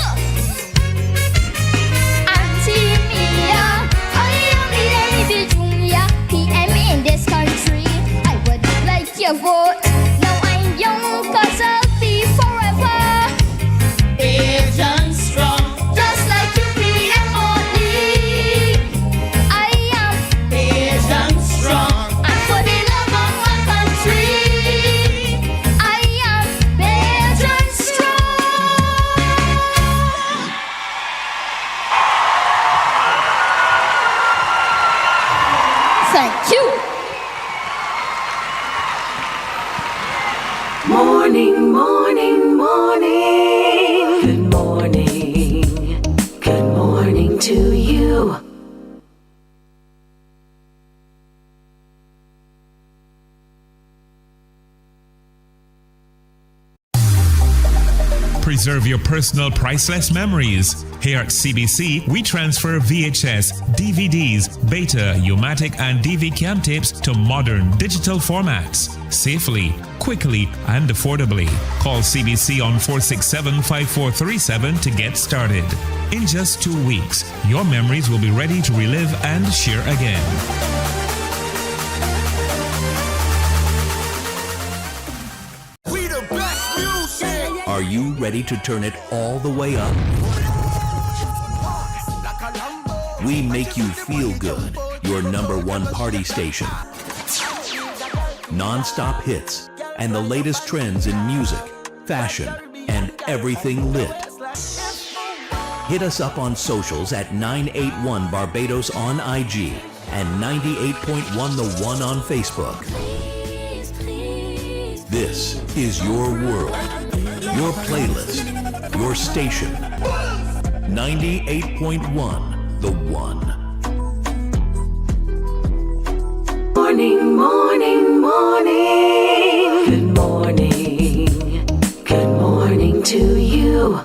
Auntie Mia, hire me, let me be junior PM in this country. I would like your vote. Now I'm young, cause I'll be forever big and strong, just like you PM only. I am big and strong, and for the love of my country, I am big and strong. Thank you. Morning, morning, morning. Good morning. Good morning to you. Preserve your personal priceless memories. Here at CBC, we transfer VHS, DVDs, Beta, U-matic, and DV cam tapes to modern digital formats. Safely, quickly, and affordably. Call CBC on 467-5437 to get started. In just 2 weeks, your memories will be ready to relive and share again. Are you ready to turn it all the way up? We make you feel good. Your #1 party station. Non-stop hits and the latest trends in music, fashion, and everything lit. Hit us up on socials at 981 Barbados on IG and 98.1 The One on Facebook. This is your world, your playlist, your station. 98.1 The One. Morning, morning, morning. Good morning. Good morning to you.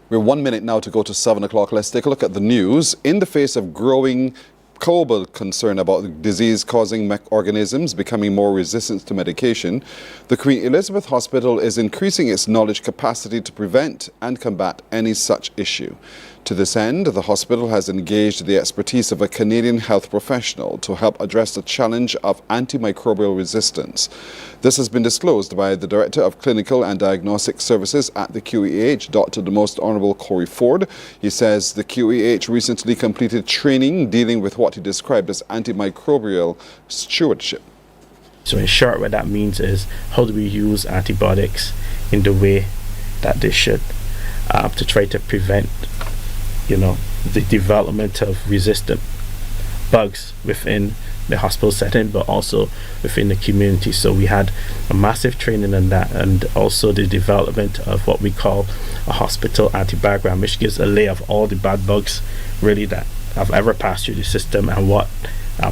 We're 1 minute now to go to 7 o'clock. Let's take a look at the news. In the face of growing global concern about the disease-causing organisms becoming more resistant to medication, the Queen Elizabeth Hospital is increasing its knowledge capacity to prevent and combat any such issue. To this end, the hospital has engaged the expertise of a Canadian health professional to help address the challenge of antimicrobial resistance. This has been disclosed by the Director of Clinical and Diagnostic Services at the QEH, Dr. the Most Honourable Corey Ford. He says the QEH recently completed training dealing with what he described as antimicrobial stewardship. So in short, what that means is how do we use antibiotics in the way that they should to try to prevent the development of resistant bugs within the hospital setting, but also within the community. So we had a massive training on that, and also the development of what we call a hospital antibiogram, which gives a lay of all the bad bugs really that have ever passed through the system, and what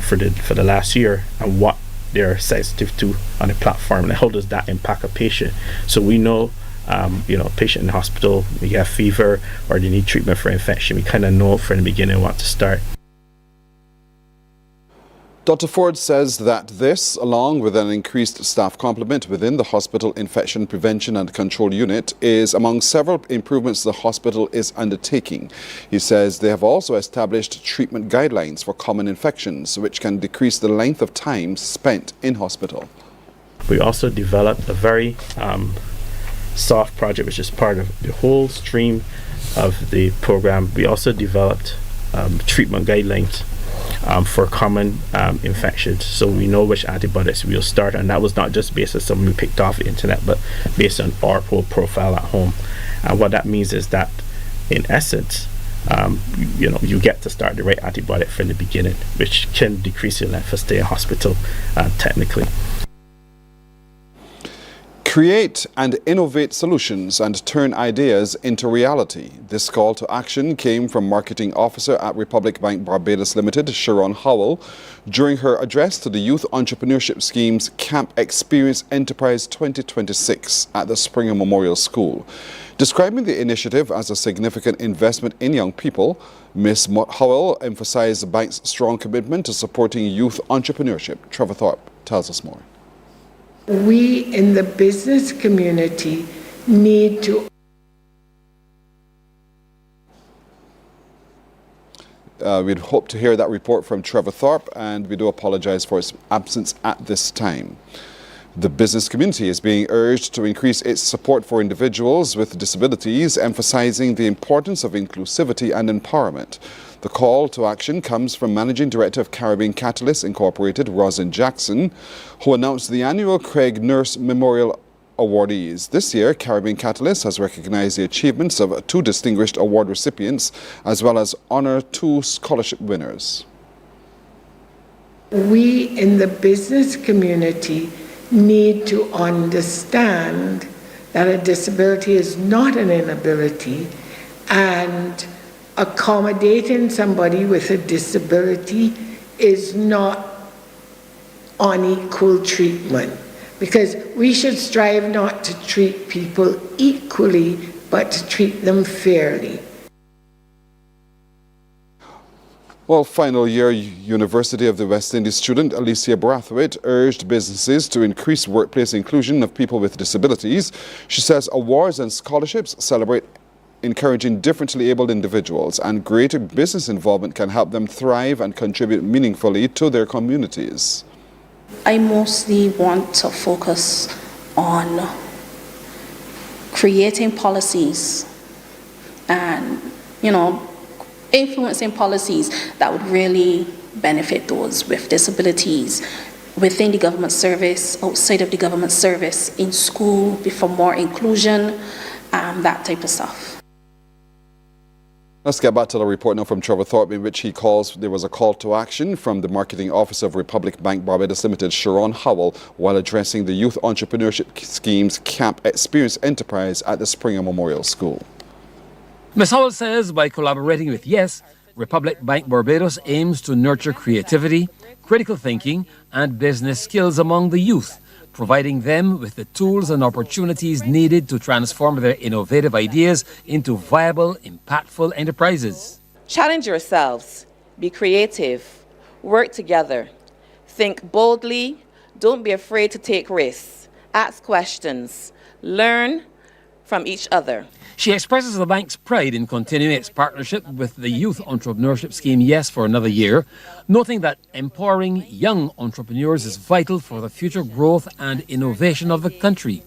for the last year, and what they're sensitive to on the platform, and how does that impact a patient. So we know a patient in the hospital, we have fever or they need treatment for infection, we kind of know from the beginning what to start. Dr. Ford says that this, along with an increased staff complement within the hospital infection prevention and control unit, is among several improvements the hospital is undertaking. He says they have also established treatment guidelines for common infections, which can decrease the length of time spent in hospital. We also developed a very soft project, which is part of the whole stream of the program. We also developed treatment guidelines for common infections, so we know which antibiotics we'll start, and that was not just based on something we picked off the internet, but based on our whole profile at home. And what that means is that, in essence, you get to start the right antibiotic from the beginning, which can decrease your length of stay in hospital technically. Create and innovate solutions and turn ideas into reality. This call to action came from Marketing Officer at Republic Bank Barbados Limited, Sharon Howell, during her address to the Youth Entrepreneurship Scheme's Camp Experience Enterprise 2026 at the Springer Memorial School. Describing the initiative as a significant investment in young people, Ms. Howell emphasized the bank's strong commitment to supporting youth entrepreneurship. Trevor Thorpe tells us more. We in the business community need to we'd hope to hear that report from Trevor Thorpe, and we do apologize for its absence at this time. The business community is being urged to increase its support for individuals with disabilities, emphasizing the importance of inclusivity and empowerment. The call to action comes from Managing Director of Caribbean Catalyst Incorporated, Rosin Jackson, who announced the annual Craig Nurse Memorial awardees. This year, Caribbean Catalyst has recognized the achievements of 2 distinguished award recipients, as well as honor 2 scholarship winners. We in the business community need to understand that a disability is not an inability, and accommodating somebody with a disability is not unequal treatment, because we should strive not to treat people equally, but to treat them fairly. Well, final year University of the West Indies student Alicia Brathwaite urged businesses to increase workplace inclusion of people with disabilities. She says awards and scholarships celebrate encouraging differently abled individuals, and greater business involvement can help them thrive and contribute meaningfully to their communities. I mostly want to focus on creating policies and, influencing policies that would really benefit those with disabilities within the government service, outside of the government service, in school, for more inclusion, that type of stuff. Let's get back to the report now from Trevor Thorpe, in which there was a call to action from the Marketing Officer of Republic Bank Barbados Limited, Sharon Howell, while addressing the Youth Entrepreneurship Scheme's Camp Experience Enterprise at the Springer Memorial School. Ms. Howell says by collaborating with YES, Republic Bank Barbados aims to nurture creativity, critical thinking, and business skills among the youth, providing them with the tools and opportunities needed to transform their innovative ideas into viable, impactful enterprises. Challenge yourselves, be creative, work together, think boldly, don't be afraid to take risks, ask questions, learn from each other. She expresses the bank's pride in continuing its partnership with the Youth Entrepreneurship Scheme YES for another year, noting that empowering young entrepreneurs is vital for the future growth and innovation of the country.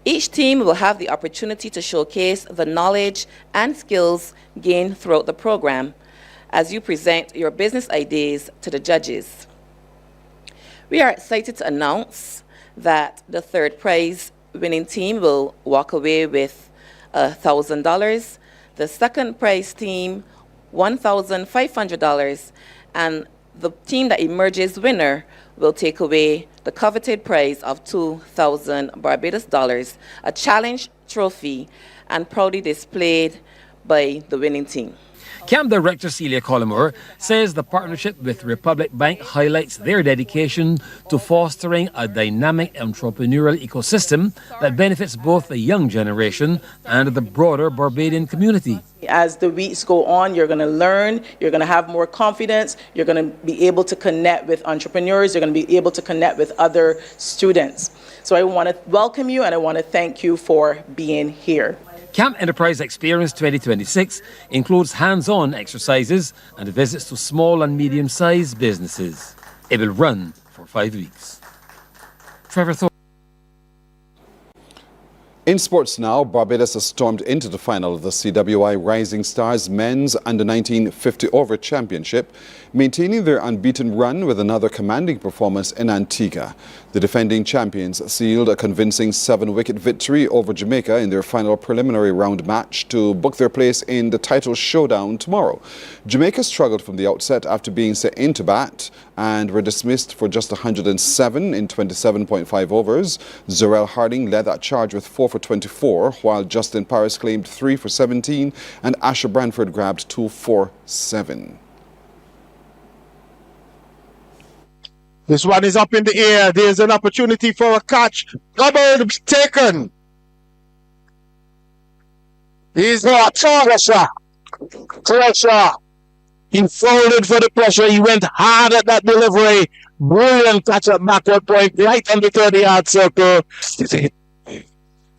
Each team will have the opportunity to showcase the knowledge and skills gained throughout the program as you present your business ideas to the judges. We are excited to announce that the third prize winning team will walk away with $1,000, the second prize team $1,500, and the team that emerges winner will take away the coveted prize of 2,000 Barbados dollars, a challenge trophy, and proudly displayed by the winning team. Camp Director Celia Collymore says the partnership with Republic Bank highlights their dedication to fostering a dynamic entrepreneurial ecosystem that benefits both the young generation and the broader Barbadian community. As the weeks go on, you're going to learn, you're going to have more confidence, you're going to be able to connect with entrepreneurs, you're going to be able to connect with other students. So I want to welcome you and I want to thank you for being here. Camp Enterprise Experience 2026 includes hands-on exercises and visits to small and medium-sized businesses. It will run for 5 weeks. Trevor Thorpe. In sports now, Barbados has stormed into the final of the CWI Rising Stars Men's Under-19 50-over Championship, maintaining their unbeaten run with another commanding performance in Antigua. The defending champions sealed a convincing 7-wicket victory over Jamaica in their final preliminary round match to book their place in the title showdown tomorrow. Jamaica struggled from the outset after being set into bat and were dismissed for just 107 in 27.5 overs. Zorel Harding led that charge with 4 for 24, while Justin Paris claimed 3 for 17 and Asher Branford grabbed 2 for 7. This one is up in the air. There's an opportunity for a catch. Double taken. He's got pressure. He folded for the pressure. He went hard at that delivery. Brilliant catch at backward point, right on the 30-yard circle.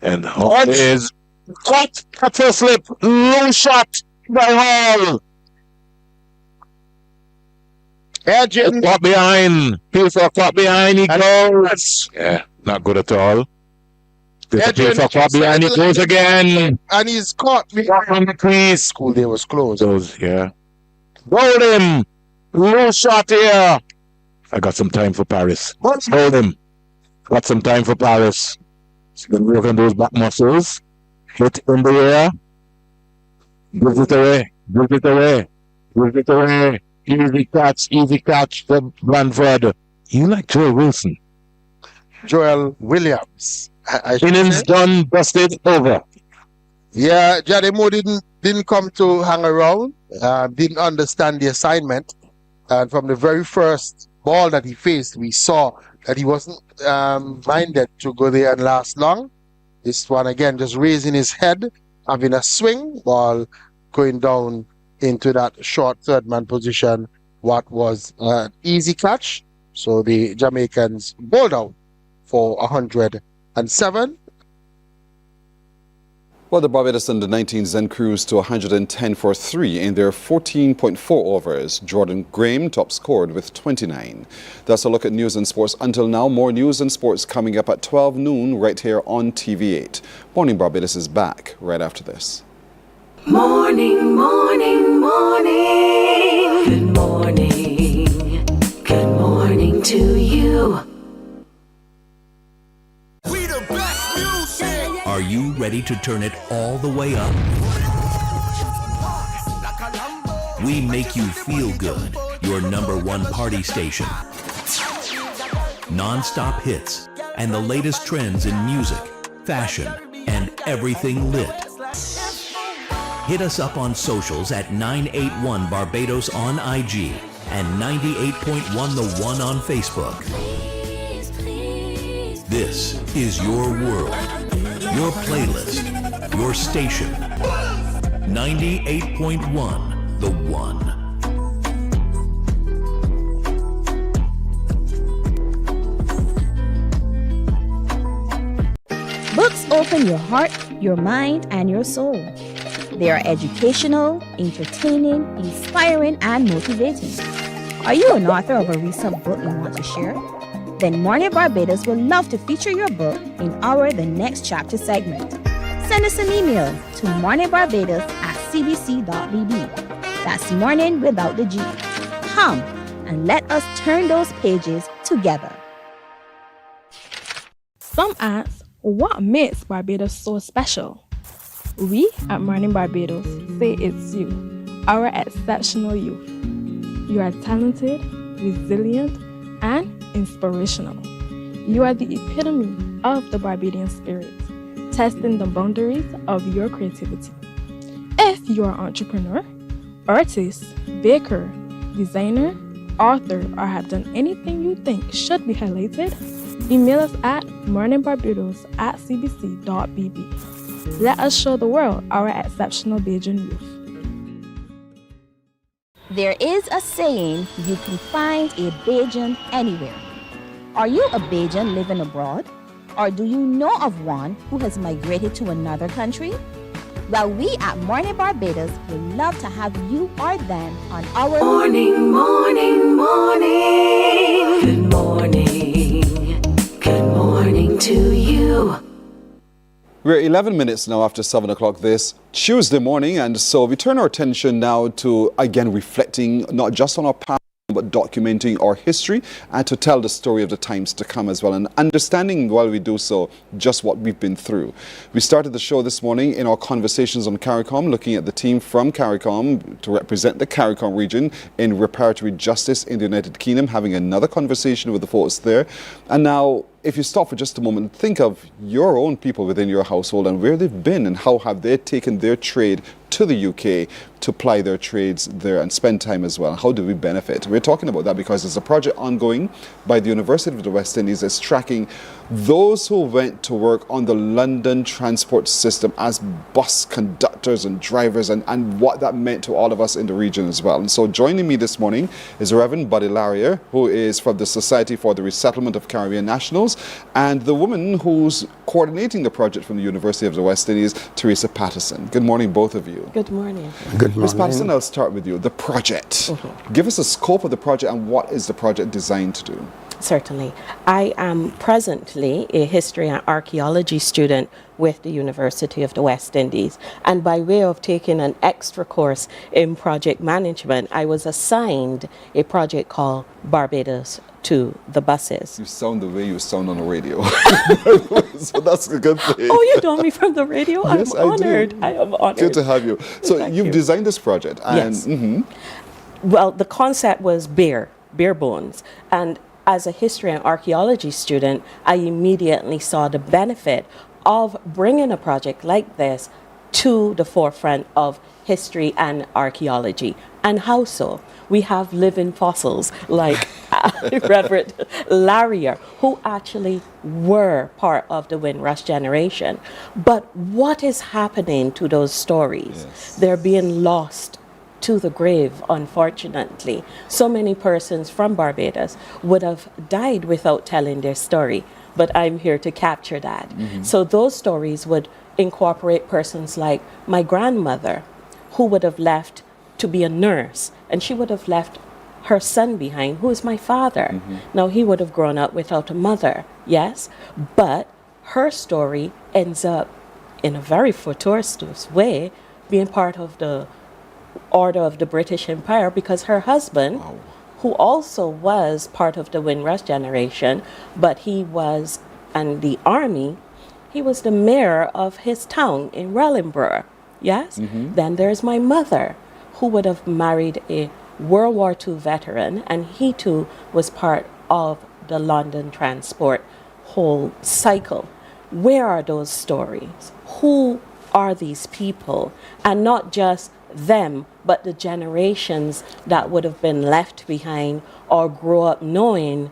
And Hall is caught at first slip. Low shot by Hall. Edging. Caught behind. Pilfer caught behind. He goes. Yeah, not good at all. Pilfer caught behind. He goes again. And he's caught behind the crease. School day was closed. Yeah. Hold him. Low shot here. I got some time for Paris. Hold him. Got some time for Paris. He's been working those back muscles. Hit in the air. Give it away. Give it away. Give it away. Easy catch from Branford. You like Joel Wilson? Joel Williams. Innings done, busted, over. Yeah, Jade Moore didn't come to hang around, didn't understand the assignment. And from the very first ball that he faced, we saw that he wasn't minded to go there and last long. This one, again, just raising his head, having a swing, ball going down into that short third-man position. What was an easy catch. So the Jamaicans bowled out for 107. Well, the Barbados Under-19s then cruised to 110 for 3 in their 14.4 overs. Jordan Graham top scored with 29. That's a look at news and sports until now. More news and sports coming up at 12 noon right here on TV8. Morning Barbados is back right after this. Morning, morning, morning. Good morning. Good morning to you. Are you ready to turn it all the way up? We make you feel good. Your #1 party station. Non-stop hits and the latest trends in music, fashion, and everything lit. Hit us up on socials at 981 Barbados on IG and 98.1 The One on Facebook. This is your world, your playlist, your station. 98.1 The One. Books open your heart, your mind, and your soul. They are educational, entertaining, inspiring, and motivating. Are you an author of a recent book you want to share? Then Mornin Barbados would love to feature your book in our The Next Chapter segment. Send us an email to morninbarbados@cbc.bb. That's morning without the G. Come and let us turn those pages together. Some ask, what makes Barbados so special? We at Mornin Barbados say it's you, our exceptional youth. You are talented, resilient, and inspirational. You are the epitome of the Barbadian spirit, testing the boundaries of your creativity. If you are an entrepreneur, artist, baker, designer, author, or have done anything you think should be highlighted, email us at morninbarbados@cbc.bb. Let us show the world our exceptional Bajan youth. There is a saying, you can find a Bajan anywhere. Are you a Bajan living abroad? Or do you know of one who has migrated to another country? Well, we at Mornin Barbados would love to have you or them on our Morning, morning, morning. Good morning. Good morning to you. We're 11 minutes now after 7 o'clock this Tuesday morning, and so we turn our attention now to, again, reflecting not just on our past, but documenting our history and to tell the story of the times to come as well, and understanding while we do so just what we've been through. We started the show this morning in our conversations on CARICOM, looking at the team from CARICOM to represent the CARICOM region in reparatory justice in the United Kingdom, having another conversation with the folks there. And now, if you stop for just a moment, think of your own people within your household and where they've been and how have they taken their trade to the UK to ply their trades there and spend time as well. How do we benefit? We're talking about that because there's a project ongoing by the University of the West Indies that's tracking those who went to work on the London transport system as bus conductors and drivers, and what that meant to all of us in the region as well. And so joining me this morning is Reverend Buddy Larrier, who is from the Society for the Resettlement of Caribbean Nationals, and the woman who's coordinating the project from the University of the West Indies, Teresa Patterson. Good morning, both of you. Good morning. Good morning. Ms. Patterson, I'll start with you. The project. Give us a scope of the project and what is the project designed to do? Certainly. I am presently a history and archaeology student with the University of the West Indies. And by way of taking an extra course in project management, I was assigned a project called Barbados to the buses. You sound the way you sound on the radio. So that's a good thing. Oh, you know me from the radio? Yes, I'm honored. I am honored. Good to have you. So you've designed this project. And Yes. Well, the concept was bare bones. And as a history and archaeology student, I immediately saw the benefit of bringing a project like this to the forefront of history and archaeology. And how so? We have living fossils like Reverend Larrier, who actually were part of the Windrush generation. But what is happening to those stories? Yes. They're being lost to the grave, unfortunately. So many persons from Barbados would have died without telling their story, but I'm here to capture that. So those stories would incorporate persons like my grandmother, who would have left to be a nurse, and she would have left her son behind, who is my father. Now, he would have grown up without a mother, yes, but her story ends up, in a very fortuitous way, being part of the Order of the British Empire, because her husband, who also was part of the Windrush generation, but he was in the army, he was the mayor of his town in Wellingborough, yes? Then there's my mother, who would have married a World War II veteran, and he too was part of the London transport whole cycle. Where are those stories? Who are these people? And not just them, but the generations that would have been left behind or grow up knowing,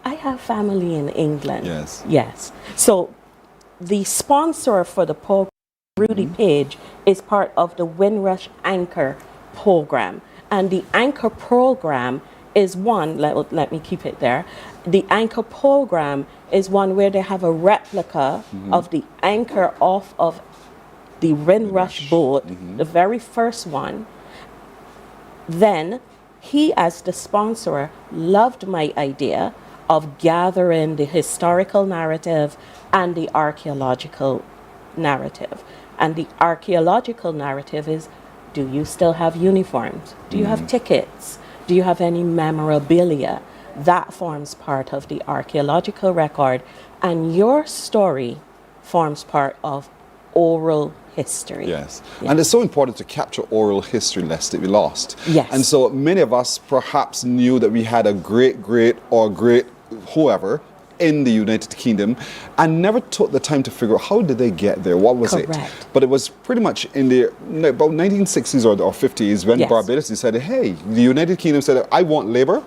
I have family in England. Yes. Yes. So the sponsor for the program, Rudy Page, is part of the Windrush Anchor program. And the Anchor program is one, let me keep it there. The Anchor program is one where they have a replica of the anchor off of the Windrush boat, the very first one. Then he, as the sponsor, loved my idea of gathering the historical narrative and the archaeological narrative. And the archaeological narrative is, do you still have uniforms? Do you have tickets? Do you have any memorabilia? That forms part of the archaeological record. And your story forms part of oral history. Yes. And it's so important to capture oral history lest it be lost. Yes. And so many of us perhaps knew that we had a great or great whoever in the United Kingdom and never took the time to figure out how did they get there, what was it. But it was pretty much in the about 1960s or 50s when Barbados decided, hey, the United Kingdom said, I want labor.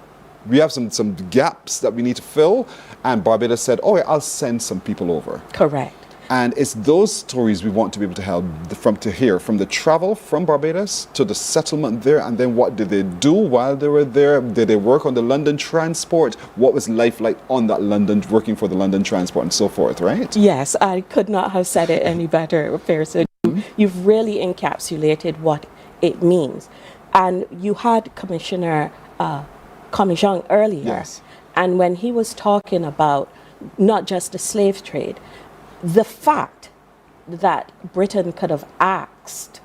We have some gaps that we need to fill. And Barbados said, oh, I'll send some people over. Correct. And it's those stories we want to be able to hear from the travel from Barbados to the settlement there, and then what did they do while they were there? Did they work on the London transport? What was life like on that London, working for the London transport and so forth, right? Yes, I could not have said it any better, Pearson. You've really encapsulated what it means. And you had Commissioner Commission earlier, and when he was talking about not just the slave trade, the fact that Britain could have asked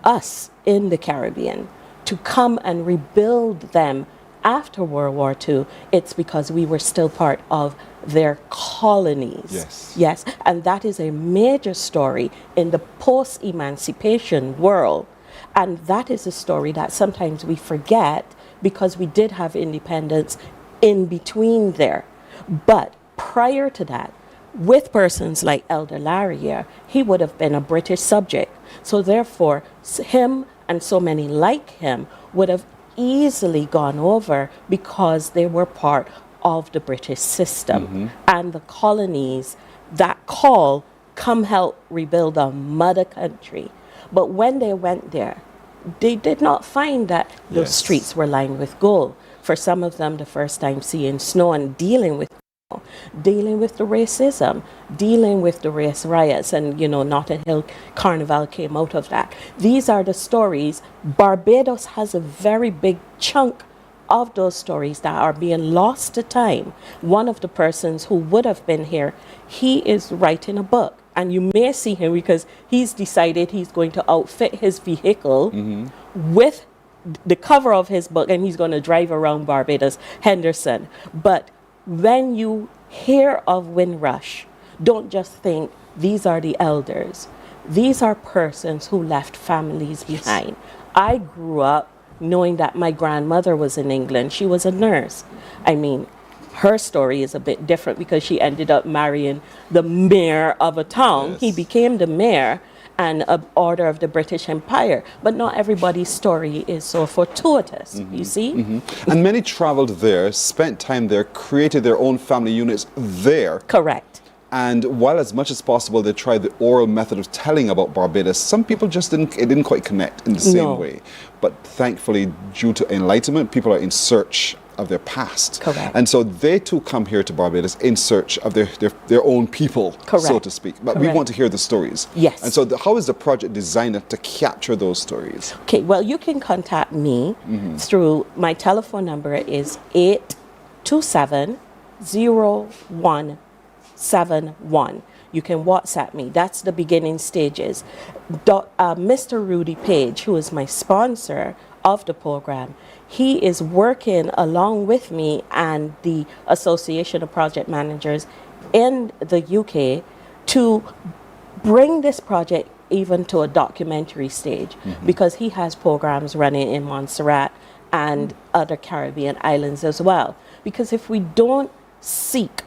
us in the Caribbean to come and rebuild them after World War II, it's because we were still part of their colonies. Yes, and that is a major story in the post-emancipation world. And that is a story that sometimes we forget because we did have independence in between there. But prior to that, with persons like Elder Larrier, he would have been a British subject. So therefore, him and so many like him would have easily gone over because they were part of the British system. And the colonies that call, come help rebuild a mother country. But when they went there, they did not find that those streets were lined with gold. For some of them, the first time seeing snow and dealing with the racism, dealing with the race riots, and Notting Hill Carnival came out of that. These are the stories. Barbados has a very big chunk of those stories that are being lost to time. One of the persons who would have been here, he is writing a book, and you may see him because he's decided he's going to outfit his vehicle with the cover of his book, and he's going to drive around Barbados, Henderson. But when you hear of Windrush, don't just think these are the elders. These are persons who left families behind. I grew up knowing that my grandmother was in England. She was a nurse. I mean, her story is a bit different because she ended up marrying the mayor of a town. He became the mayor and an order of the British Empire. But not everybody's story is so fortuitous, you see? And many traveled there, spent time there, created their own family units there. Correct. And while as much as possible they tried the oral method of telling about Barbados, some people just didn't quite connect in the same way. But thankfully, due to enlightenment, people are in search of their past. Correct. And so they too come here to Barbados in search of their own people, so to speak. But we want to hear the stories. Yes. And so how is the project designed to capture those stories? Okay, well, you can contact me through, my telephone number is 827-0171. You can WhatsApp me. That's the beginning stages. Mr. Rudy Page, who is my sponsor of the program, he is working along with me and the Association of Project Managers in the UK to bring this project even to a documentary stage, because he has programs running in Montserrat and other Caribbean islands as well. Because if we don't seek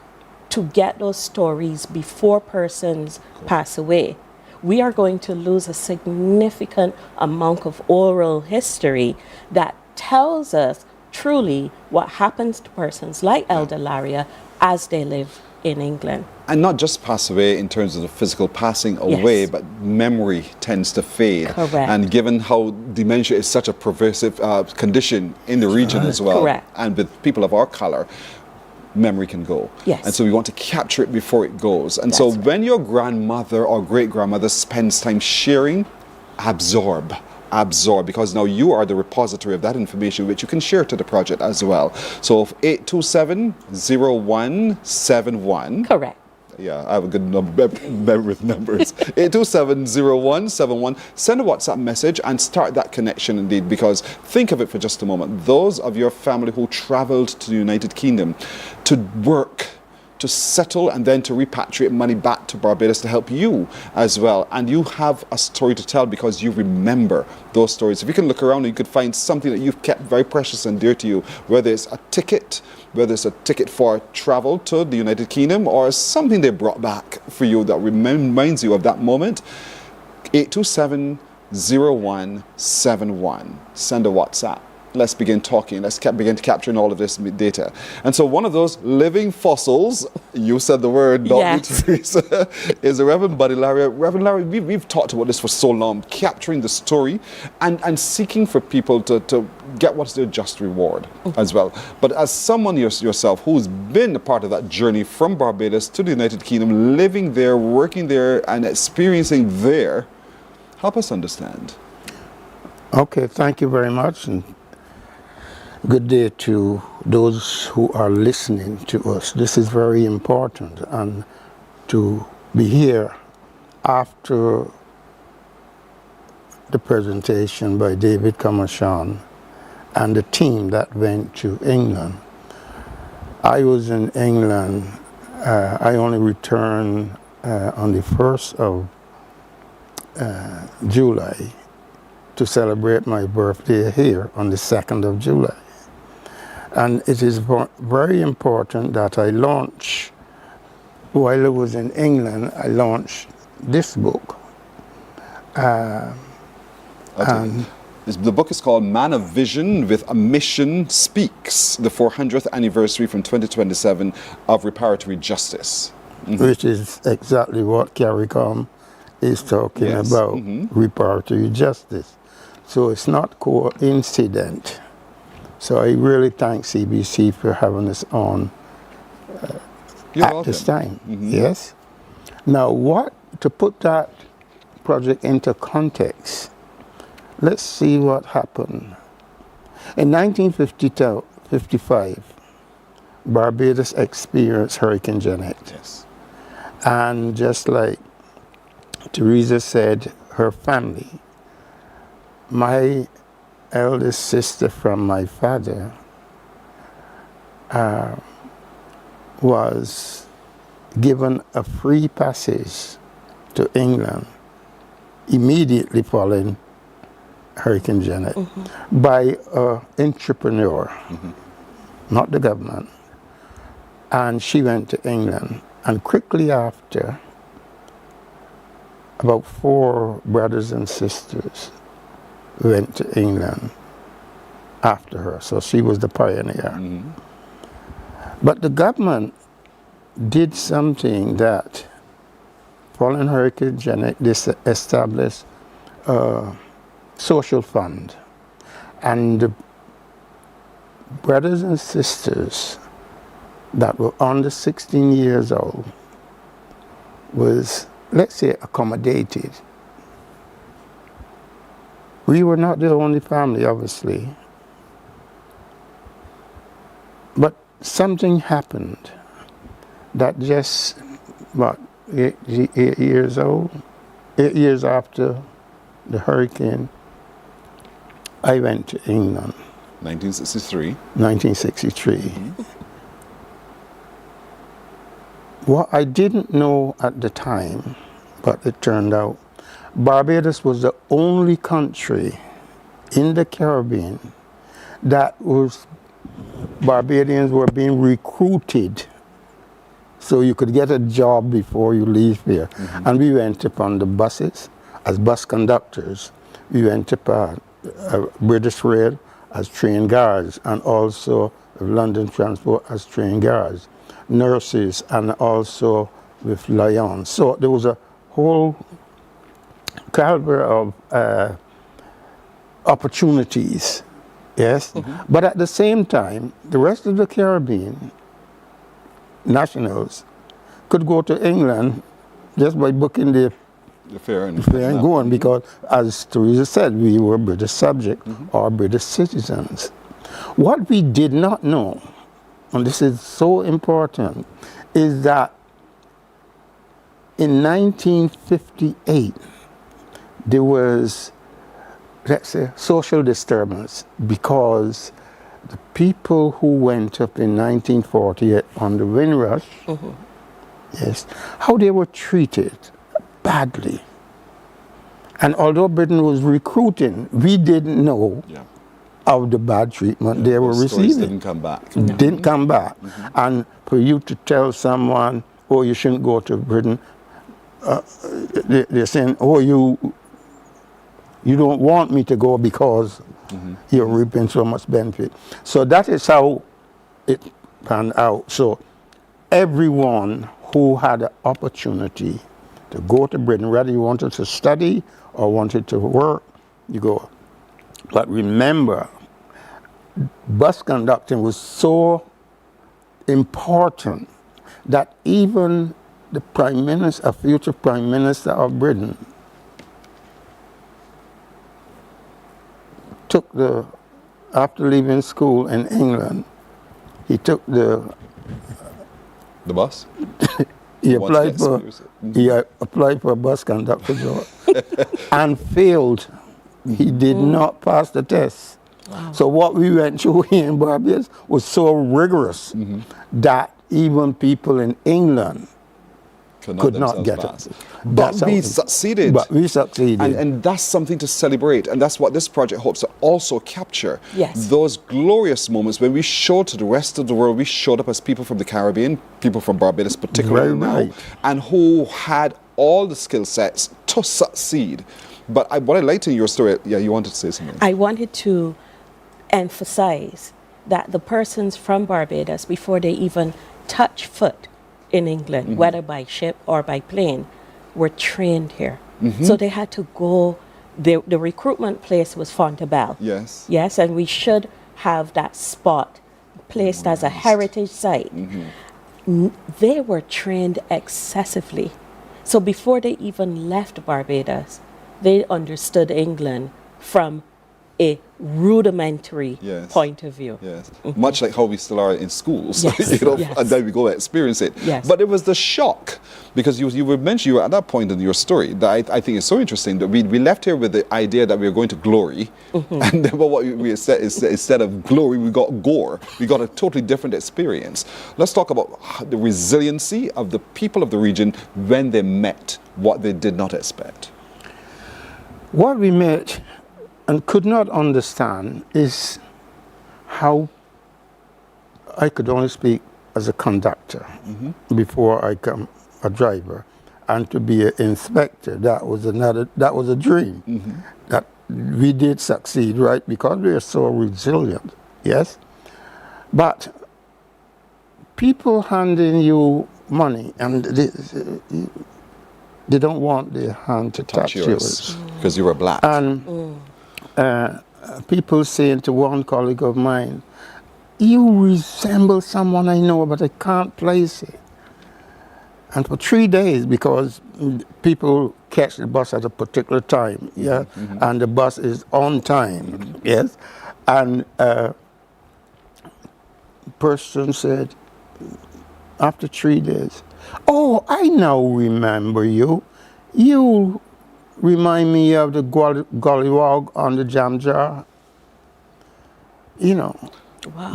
to get those stories before persons pass away, we are going to lose a significant amount of oral history that tells us truly what happens to persons like Elder Larrier as they live in England. And not just pass away in terms of the physical passing away, but memory tends to fade. Correct. And given how dementia is such a pervasive condition in the region as well, Correct. and with people of our color, memory can go. Yes. And so we want to capture it before it goes. And so when your grandmother or great-grandmother spends time sharing, absorb, because now you are the repository of that information which you can share to the project as well. So 827-0171. Correct. Yeah, I have a good memory with numbers. 827-0171. Send a WhatsApp message and start that connection indeed, because think of it for just a moment. Those of your family who traveled to the United Kingdom to work, to settle and then to repatriate money back to Barbados to help you as well. And you have a story to tell because you remember those stories. If you can look around, you could find something that you've kept very precious and dear to you, whether it's a ticket, whether it's a ticket for travel to the United Kingdom, or something they brought back for you that reminds you of that moment. 827-0171. Send a WhatsApp. Let's begin talking. Let's begin capturing all of this data. And so one of those living fossils, you said the word, Dr. Teresa, is the Reverend Buddy Larry. Reverend Larry, we've talked about this for so long, capturing the story and seeking for people to get what's their just reward as well. But as someone yourself who's been a part of that journey from Barbados to the United Kingdom, living there, working there, and experiencing there, help us understand. Okay, thank you very much. And good day to those who are listening to us. This is very important, and to be here after the presentation by David Commercian and the team that went to England. I was in England. I only returned on the 1st of July to celebrate my birthday here on the 2nd of July. And it is very important that I launch, while I was in England, I launched this book. And the book is called Man of Vision with a Mission Speaks, the 400th anniversary from 2027 of reparatory justice. Which is exactly what CARICOM is talking about, reparatory justice. So it's not coincident. So I really thank CBC for having us on at this time. Yes. Now, to put that project into context, let's see what happened. In 1955, Barbados experienced Hurricane Janet. Yes. And just like Teresa said, her family, my eldest sister from my father was given a free passage to England immediately following Hurricane Janet by an entrepreneur, not the government. And she went to England, and quickly after, about 4 brothers and sisters went to England after her. So she was the pioneer. But the government did something that, following Hurricane Janet, they established a social fund. And the brothers and sisters that were under 16 years old was, let's say, accommodated. We were not the only family, obviously, but something happened that just, 8 years old, 8 years after the hurricane, I went to England. 1963. 1963. What I didn't know at the time, but it turned out, Barbados was the only country in the Caribbean that Barbadians were being recruited so you could get a job before you leave here. And we went up on the buses as bus conductors. We went up British Rail as train guards, and also London Transport as train guards, nurses, and also with Lions. So there was a whole caliber of opportunities, yes? But at the same time, the rest of the Caribbean nationals could go to England just by booking the fare and going, because, as Teresa said, we were British subjects or British citizens. What we did not know, and this is so important, is that in 1958, there was, let's say, social disturbance because the people who went up in 1948 on the Windrush, yes, how they were treated badly. And although Britain was recruiting, we didn't know of the bad treatment they were receiving. Didn't come back. Didn't come back. And for you to tell someone, oh, you shouldn't go to Britain, they're saying, oh, you don't want me to go because you're reaping so much benefit. So that is how it panned out. So everyone who had the opportunity to go to Britain, whether you wanted to study or wanted to work, you go. But remember, bus conducting was so important that even the Prime Minister, a future Prime Minister of Britain, took after leaving school in England, he took the bus? He applied for a bus conductor job and failed. He did not pass the test. Wow. So what we went through here in Barbados was so rigorous that even people in England could not get it. But we succeeded. But we succeeded. And that's something to celebrate. And that's what this project hopes to also capture. Yes. Those glorious moments when we showed to the rest of the world, we showed up as people from the Caribbean, people from Barbados particularly now, and who had all the skill sets to succeed. But what I liked in your story, you wanted to say something. I wanted to emphasize that the persons from Barbados, before they even touch foot in England, whether by ship or by plane, were trained here. So they had to go, the recruitment place was Fontabelle. Yes. Yes, and we should have that spot placed as a heritage site. They were trained excessively. So before they even left Barbados, they understood England from a rudimentary point of view. Yes, much like how we still are in schools, and then we go and experience it. Yes. But it was the shock, because you were mentioned, you were at that point in your story that I think is so interesting, that we left here with the idea that we were going to glory, and then what we said is instead of glory, we got gore. We got a totally different experience. Let's talk about the resiliency of the people of the region when they met what they did not expect. What we met and could not understand is how I could only speak as a conductor before I became a driver, and to be an inspector, that was a dream. That we did succeed, right? Because we are so resilient, yes? But people handing you money and they don't want their hand to touch yours. Because you were black. And people saying to one colleague of mine, you resemble someone I know, but I can't place it. And for 3 days, because people catch the bus at a particular time, and the bus is on time, yes, and person said, after 3 days, oh, I now remember you. You remind me of the gollywog on the jam jar. You know,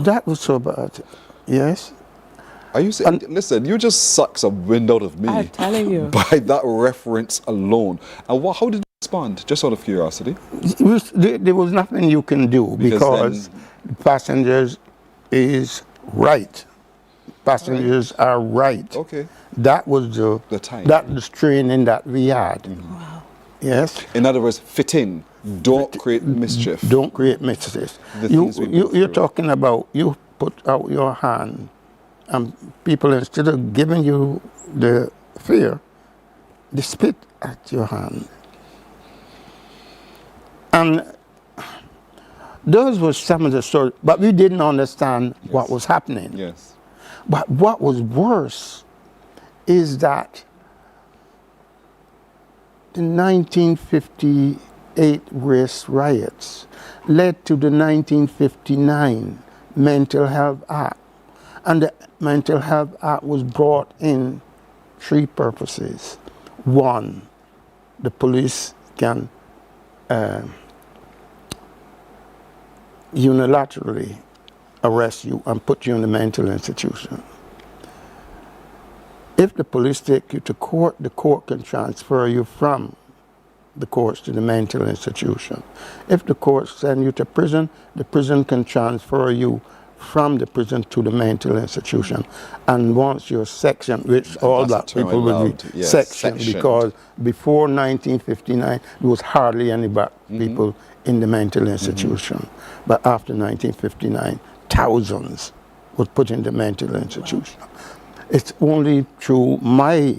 that was so bad. Yes. Are you saying, listen, you just suck some wind out of me. I'm telling you. By that reference alone. And how did you respond? Just out of curiosity. There was nothing you can do because passengers is right. Passengers are right. Okay. That was the time. That was training that we had. Wow. Yes. In other words, fit in. Don't create mischief. Don't create mischief. You're talking about you put out your hand, and people, instead of giving you the fear, they spit at your hand. And those were some of the stories, but we didn't understand what was happening. Yes. But what was worse is that the 1958 race riots led to the 1959 Mental Health Act. And the Mental Health Act was brought in 3 purposes. 1, the police can unilaterally arrest you and put you in a mental institution. If the police take you to court, the court can transfer you from the courts to the mental institution. If the courts send you to prison, the prison can transfer you from the prison to the mental institution. And once you're sectioned, which all black people will be sectioned, because before 1959, there was hardly any black people in the mental institution. But after 1959, thousands was put in the mental institution. It's only through my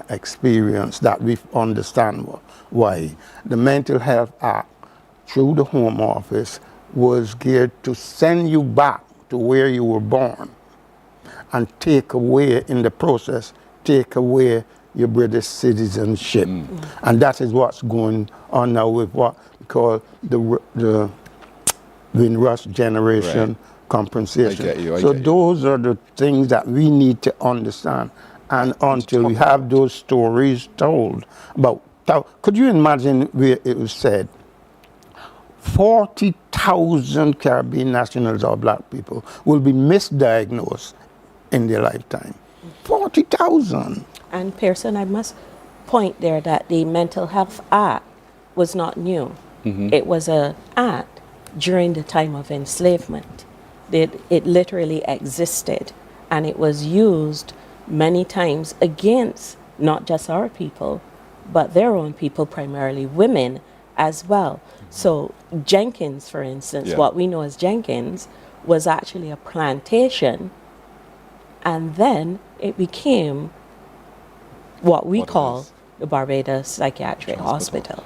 experience that we understand why the Mental Health Act, through the Home Office, was geared to send you back to where you were born and take away, in the process, take away your British citizenship. And that is what's going on now with what we call the Windrush generation compensation. I get you. So those are the things that we need to understand. And until we have those stories told about, could you imagine where it was said, 40,000 Caribbean nationals or black people will be misdiagnosed in their lifetime. 40,000. And Pearson, I must point there that the Mental Health Act was not new. It was an act during the time of enslavement. It literally existed, and it was used many times against not just our people, but their own people, primarily women as well. So Jenkins, for instance, what we know as Jenkins, was actually a plantation, and then it became what we call the Barbados Psychiatric Hospital.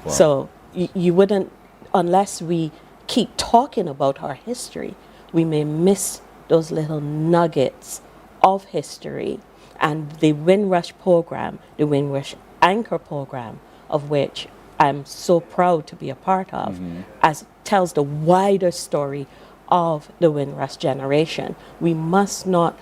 Wow. So you wouldn't, unless we keep talking about our history, we may miss those little nuggets of history. And the Windrush program, the Windrush Anchor program, of which I'm so proud to be a part of, as tells the wider story of the Windrush generation. We must not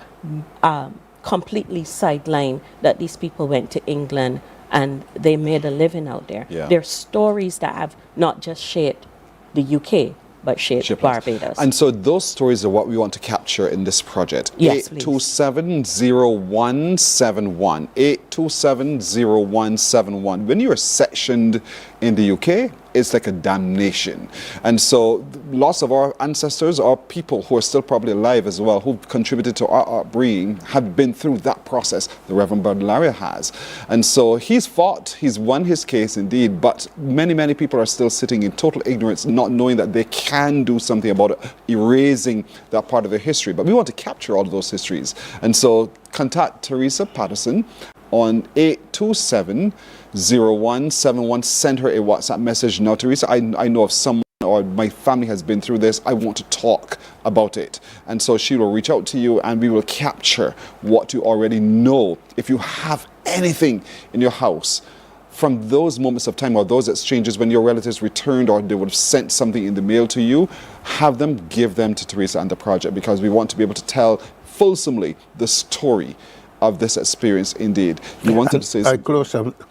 completely sideline that these people went to England and they made a living out there. They're stories that have not just shaped the UK, but shaped Barbados. And so those stories are what we want to capture in this project. Yes, 827-0171. 827-0171. When you're sectioned in the UK, it's like a damnation. And so lots of our ancestors, our people who are still probably alive as well, who've contributed to our upbringing, have been through that process. The Reverend Baudelaire has. And so he's fought, he's won his case indeed, but many, many people are still sitting in total ignorance, not knowing that they can do something about it, erasing that part of their history. But we want to capture all of those histories. And so contact Teresa Patterson on 827-0171. Send her a WhatsApp message. Now, Teresa, I know of someone, or my family has been through this. I want to talk about it. And so she will reach out to you and we will capture what you already know. If you have anything in your house from those moments of time or those exchanges when your relatives returned or they would have sent something in the mail to you, have them, give them to Teresa and the project, because we want to be able to tell fulsomely the story of this experience indeed. You wanted to say something? I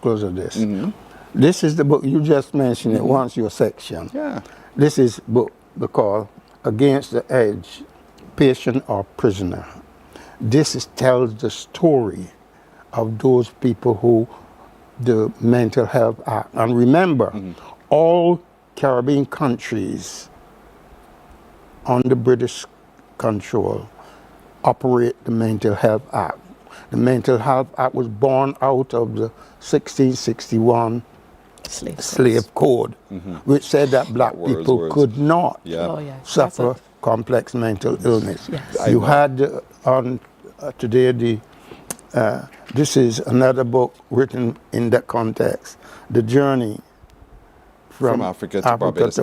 close on this. This is the book, you just mentioned it once, your section. This is book called Against the Edge, Patient or Prisoner. This tells the story of those people who the Mental Health Act. And remember, all Caribbean countries under British control operate the Mental Health Act. The Mental Health Act was born out of the 1661 slave code, which said that black people could not suffer complex mental illness. You had on today this is another book written in that context, The Journey from Africa to Barbados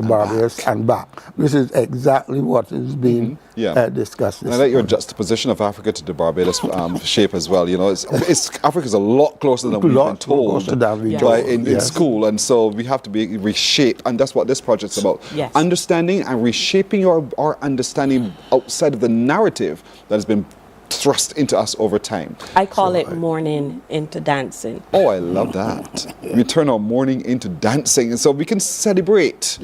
and back. This is exactly what is being discussed. And I like your juxtaposition of Africa to the Barbados shape as well. You know, Africa's a lot closer than we've been told in school, and so we have to be reshaped, and that's what this project's about. Understanding and reshaping our understanding outside of the narrative that has been thrust into us over time. I call it mourning into dancing. Oh, I love that. We turn our mourning into dancing, and so we can celebrate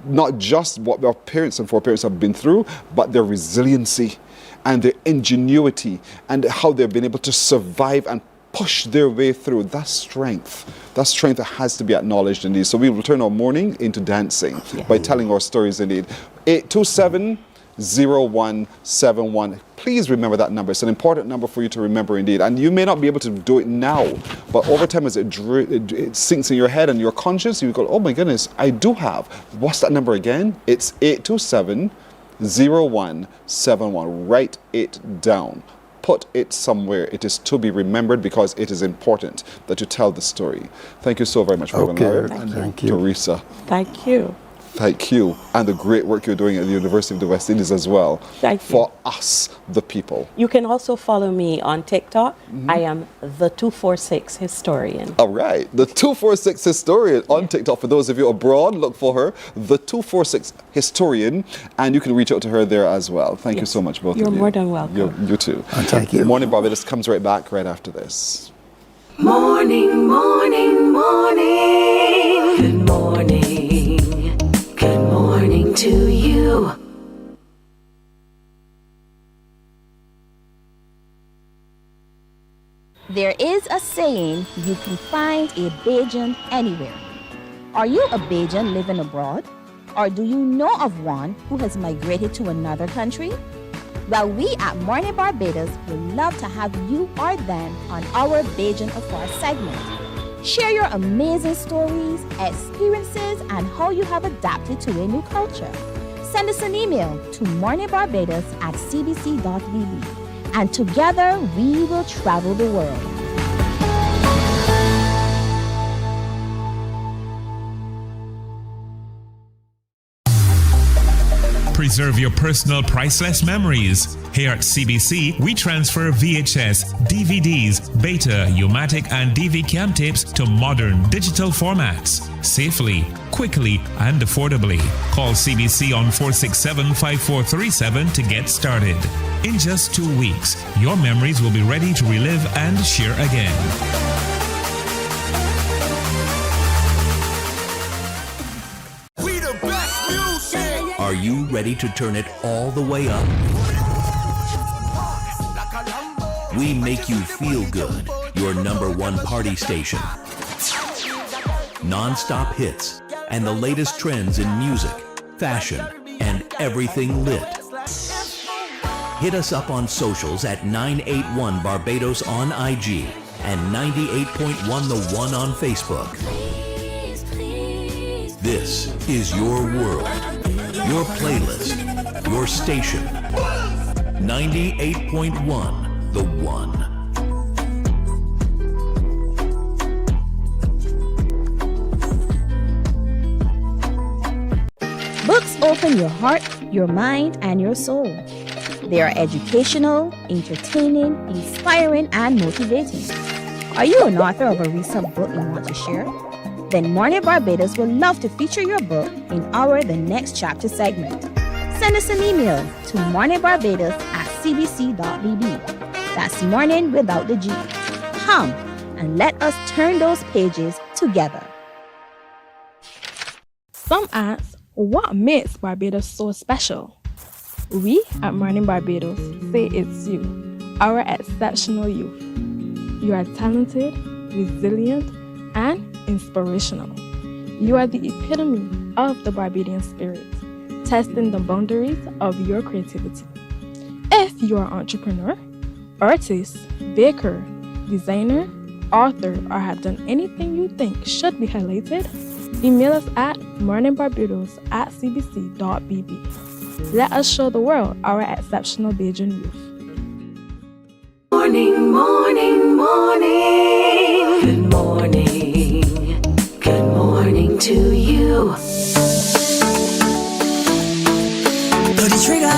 not just what our parents and foreparents have been through, but their resiliency and their ingenuity and how they've been able to survive and push their way through. That's strength. That strength has to be acknowledged indeed. So we will turn our morning into dancing by telling our stories indeed. 827-0171. Please remember that number. It's an important number for you to remember indeed. And you may not be able to do it now, but over time as it sinks in your head and you're conscious, you go, oh my goodness, I do have. What's that number again? It's 827-0171. Write it down. Put it somewhere. It is to be remembered because it is important that you tell the story. Thank you so very much, Reverend Lawyer. Thank you. Teresa. Thank you. Thank you. And the great work you're doing at the University of the West Indies as well. Thank you. For us, the people. You can also follow me on TikTok. I am the 246 historian. All right. The 246 historian on TikTok. For those of you abroad, look for her. The 246 historian. And you can reach out to her there as well. Thank you so much, both of you. You're more than welcome. You too. Thank you. Morning Barbados comes right back right after this. Morning, morning, morning. Good morning. Good morning to you. There is a saying, you can find a Bajan anywhere. Are you a Bajan living abroad? Or do you know of one who has migrated to another country? Well, we at Mornin Barbados would love to have you or them on our Bajan Afar segment. Share your amazing stories, experiences, and how you have adapted to a new culture. Send us an email to morninbarbados@cbc.bb, and together we will travel the world. Preserve your personal priceless memories. Here at CBC, we transfer VHS, DVDs, Beta, U-matic, and DV cam tapes to modern digital formats. Safely, quickly, and affordably. Call CBC on 467-5437 to get started. In just 2 weeks, your memories will be ready to relive and share again. Are you ready to turn it all the way up? We make you feel good. Your #1 party station. Non-stop hits and the latest trends in music, fashion, and everything lit. Hit us up on socials at 981 Barbados on IG and 98.1 The One on Facebook. This is your world, your playlist, your station. 98.1 The One. Books open your heart, your mind, and your soul. They are educational, entertaining, inspiring, and motivating. Are you an author of a recent book you want to share? Then Mornin Barbados would love to feature your book in our The Next Chapter segment. Send us an email to morninbarbados@cbc.bb. That's morning without the G. Come and let us turn those pages together. Some ask, what makes Barbados so special? We at Mornin Barbados say it's you, our exceptional youth. You are talented, resilient, and inspirational. You are the epitome of the Barbadian spirit, testing the boundaries of your creativity. If you are an entrepreneur, artist, baker, designer, author, or have done anything you think should be highlighted, email us at morninbarbados@cbc.bb. Let us show the world our exceptional Bajan youth. Morning, morning, morning. Good morning. Good morning to you. Pull the trigger.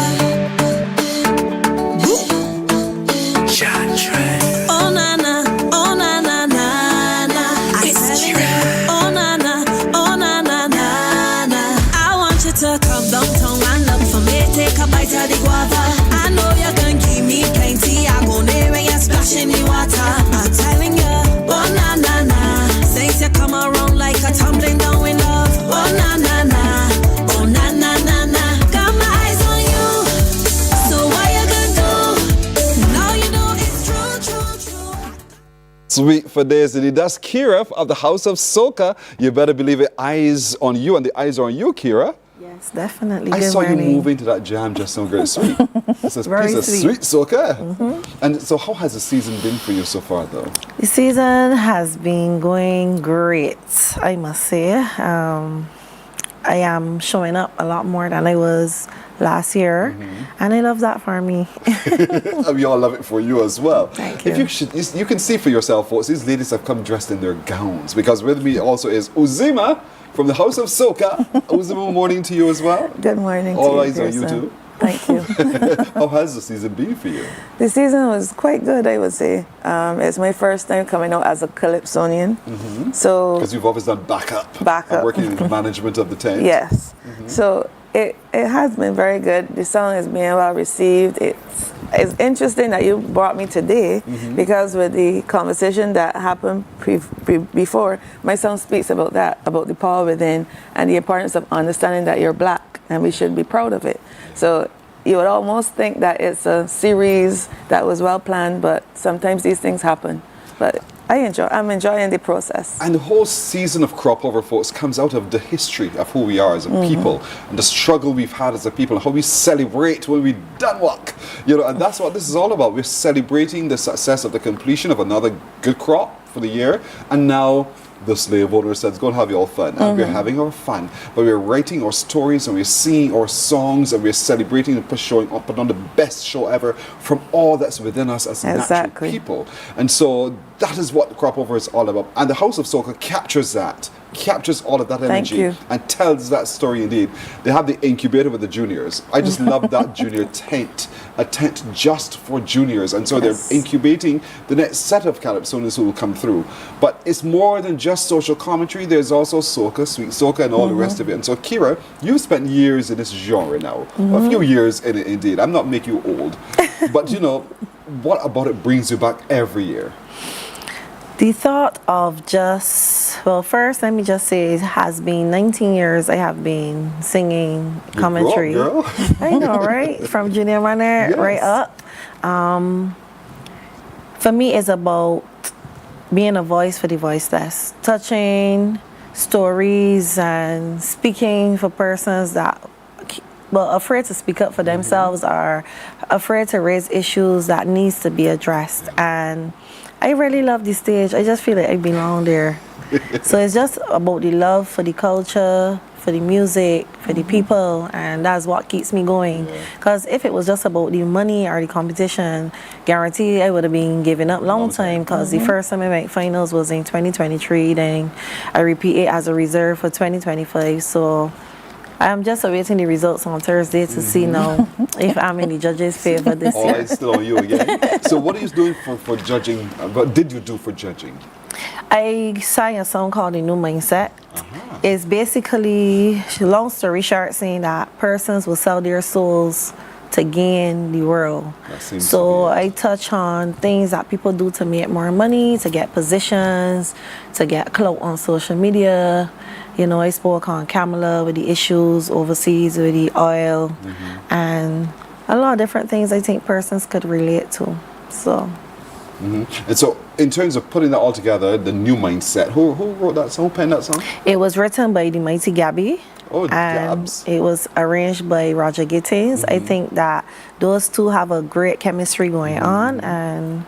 Shot track. Oh na na, oh na na na na. It's trap. Oh na na, oh na na na na. I want you to come downtown and look for me. Take a bite of the guava. I know you can give me plenty. I go there when you're splashing the water. I'm telling you, oh na na na. Since you come around like a tumbling down in love. Oh na na na, oh Sweet for days, indeed. That's Kira of the House of Soca. You better believe it. Eyes on you, and the eyes are on you, Kira. Yes, definitely. I Good saw morning. you move into that jam just so very sweet. It's a Very piece of sweet. sweet soca. And so how has the season been for you so far, though? The season has been going great, I must say. I am showing up a lot more than I was last year, and I love that for me. And we all love it for you as well. Thank If you can see for yourself, folks, these ladies have come dressed in their gowns, because with me also is Uzima from the House of Soca. Uzima, morning to you as well. Good morning to All you, eyes on you Pearson. too. Thank you. How has the season been for you? The season was quite good, I would say. It's my first time coming out as a Calypsonian. So Because you've always done backup. Backup. Working in the management of the tent. yes. So it has been very good. The song is being well received. It's interesting that you brought me today because with the conversation that happened before, my song speaks about that, about the power within and the importance of understanding that you're black and we should be proud of it. So you would almost think that it's a series that was well planned, but sometimes these things happen. But I'm enjoying the process. And the whole season of Crop Over, folks, comes out of the history of who we are as a people and the struggle we've had as a people and how we celebrate when we done work. And that's what this is all about. We're celebrating the success of the completion of another good crop for the year. And now the slave owner says, go and have your fun. And we're having our fun. But we're writing our stories and we're singing our songs and we're celebrating and putting on the best show ever from all that's within us as natural people. And so that is what Crop Over is all about. And the House of Soca captures that. Captures all of that energy and tells that story indeed. They have the incubator with the juniors. I just love that junior tent, a tent just for juniors. And so they're incubating the next set of Calypsonians who will come through. But it's more than just social commentary. There's also soca, sweet soca, and all the rest of it. And so Kira, you've spent years in this genre now. A few years in it indeed. I'm not making you old. But what about it brings you back every year? The thought of first, let me just say it has been 19 years I have been singing commentary. You grew up, girl. I know, right? From junior runner right up. For me, it's about being a voice for the voiceless, touching stories and speaking for persons that afraid to speak up for themselves or afraid to raise issues that needs to be addressed. And I really love the stage. I just feel like I belong there. So it's just about the love for the culture, for the music, for the people, and that's what keeps me going. Because if it was just about the money or the competition, guarantee I would have been giving up long time. Because the first time I made finals was in 2023, then I repeated as a reserve for 2025. So I'm just awaiting the results on Thursday to see now if I'm in the judges' favor this year. All right, still on you again. So what are you doing for judging? What did you do for judging? I sang a song called The New Mindset. It's basically, long story short, saying that persons will sell their souls to gain the world. So I touch on things that people do to make more money, to get positions, to get clout on social media. I spoke on Kamala with the issues overseas with the oil and a lot of different things I think persons could relate to. So. And so, in terms of putting that all together, the new mindset, who wrote that song, penned that song? It was written by the mighty Gabby. Oh, and Gabs. It was arranged by Roger Gittins. I think that those two have a great chemistry going on, and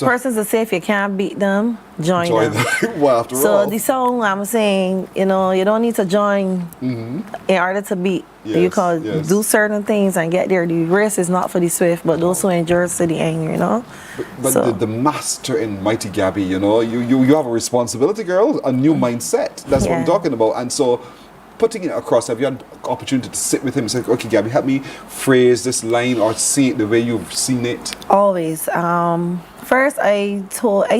persons that say if you can't beat them, join them. Well, after all. The song I'm saying, you don't need to join in order to beat. You can do certain things and get there. The race is not for the swift, but those who endure to the end, But the master in Mighty Gabby, you have a responsibility, girl, a new mindset. That's what I'm talking about. And so putting it across, have you had opportunity to sit with him and say, okay, Gabby, help me phrase this line or see it the way you've seen it? Always. First, I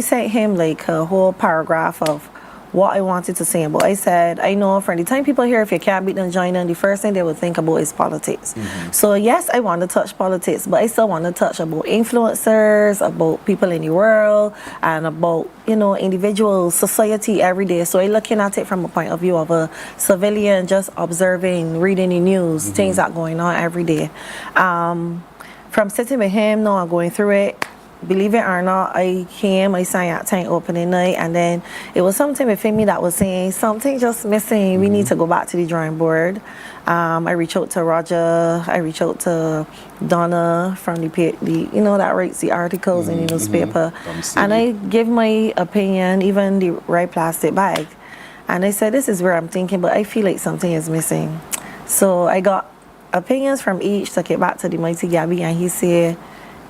sent him like a whole paragraph of what I wanted to say about. I said, I know from the time people hear if you can't beat them, join them, the first thing they would think about is politics. So yes, I want to touch politics, but I still want to touch about influencers, about people in the world, and about, individuals, society every day. So I'm looking at it from a point of view of a civilian, just observing, reading the news, things that are going on every day. From sitting with him, now I'm going through it, believe it or not, I sang at time opening night, and then it was something within me that was saying something just missing. We need to go back to the drawing board. I reached out to Roger. I reached out to Donna from the you know, that writes the articles in the newspaper, and I give my opinion, even the right plastic bag, and I said, this is where I'm thinking, but I feel like something is missing. So I got opinions from each, took it back to the mighty Gabby, and he said,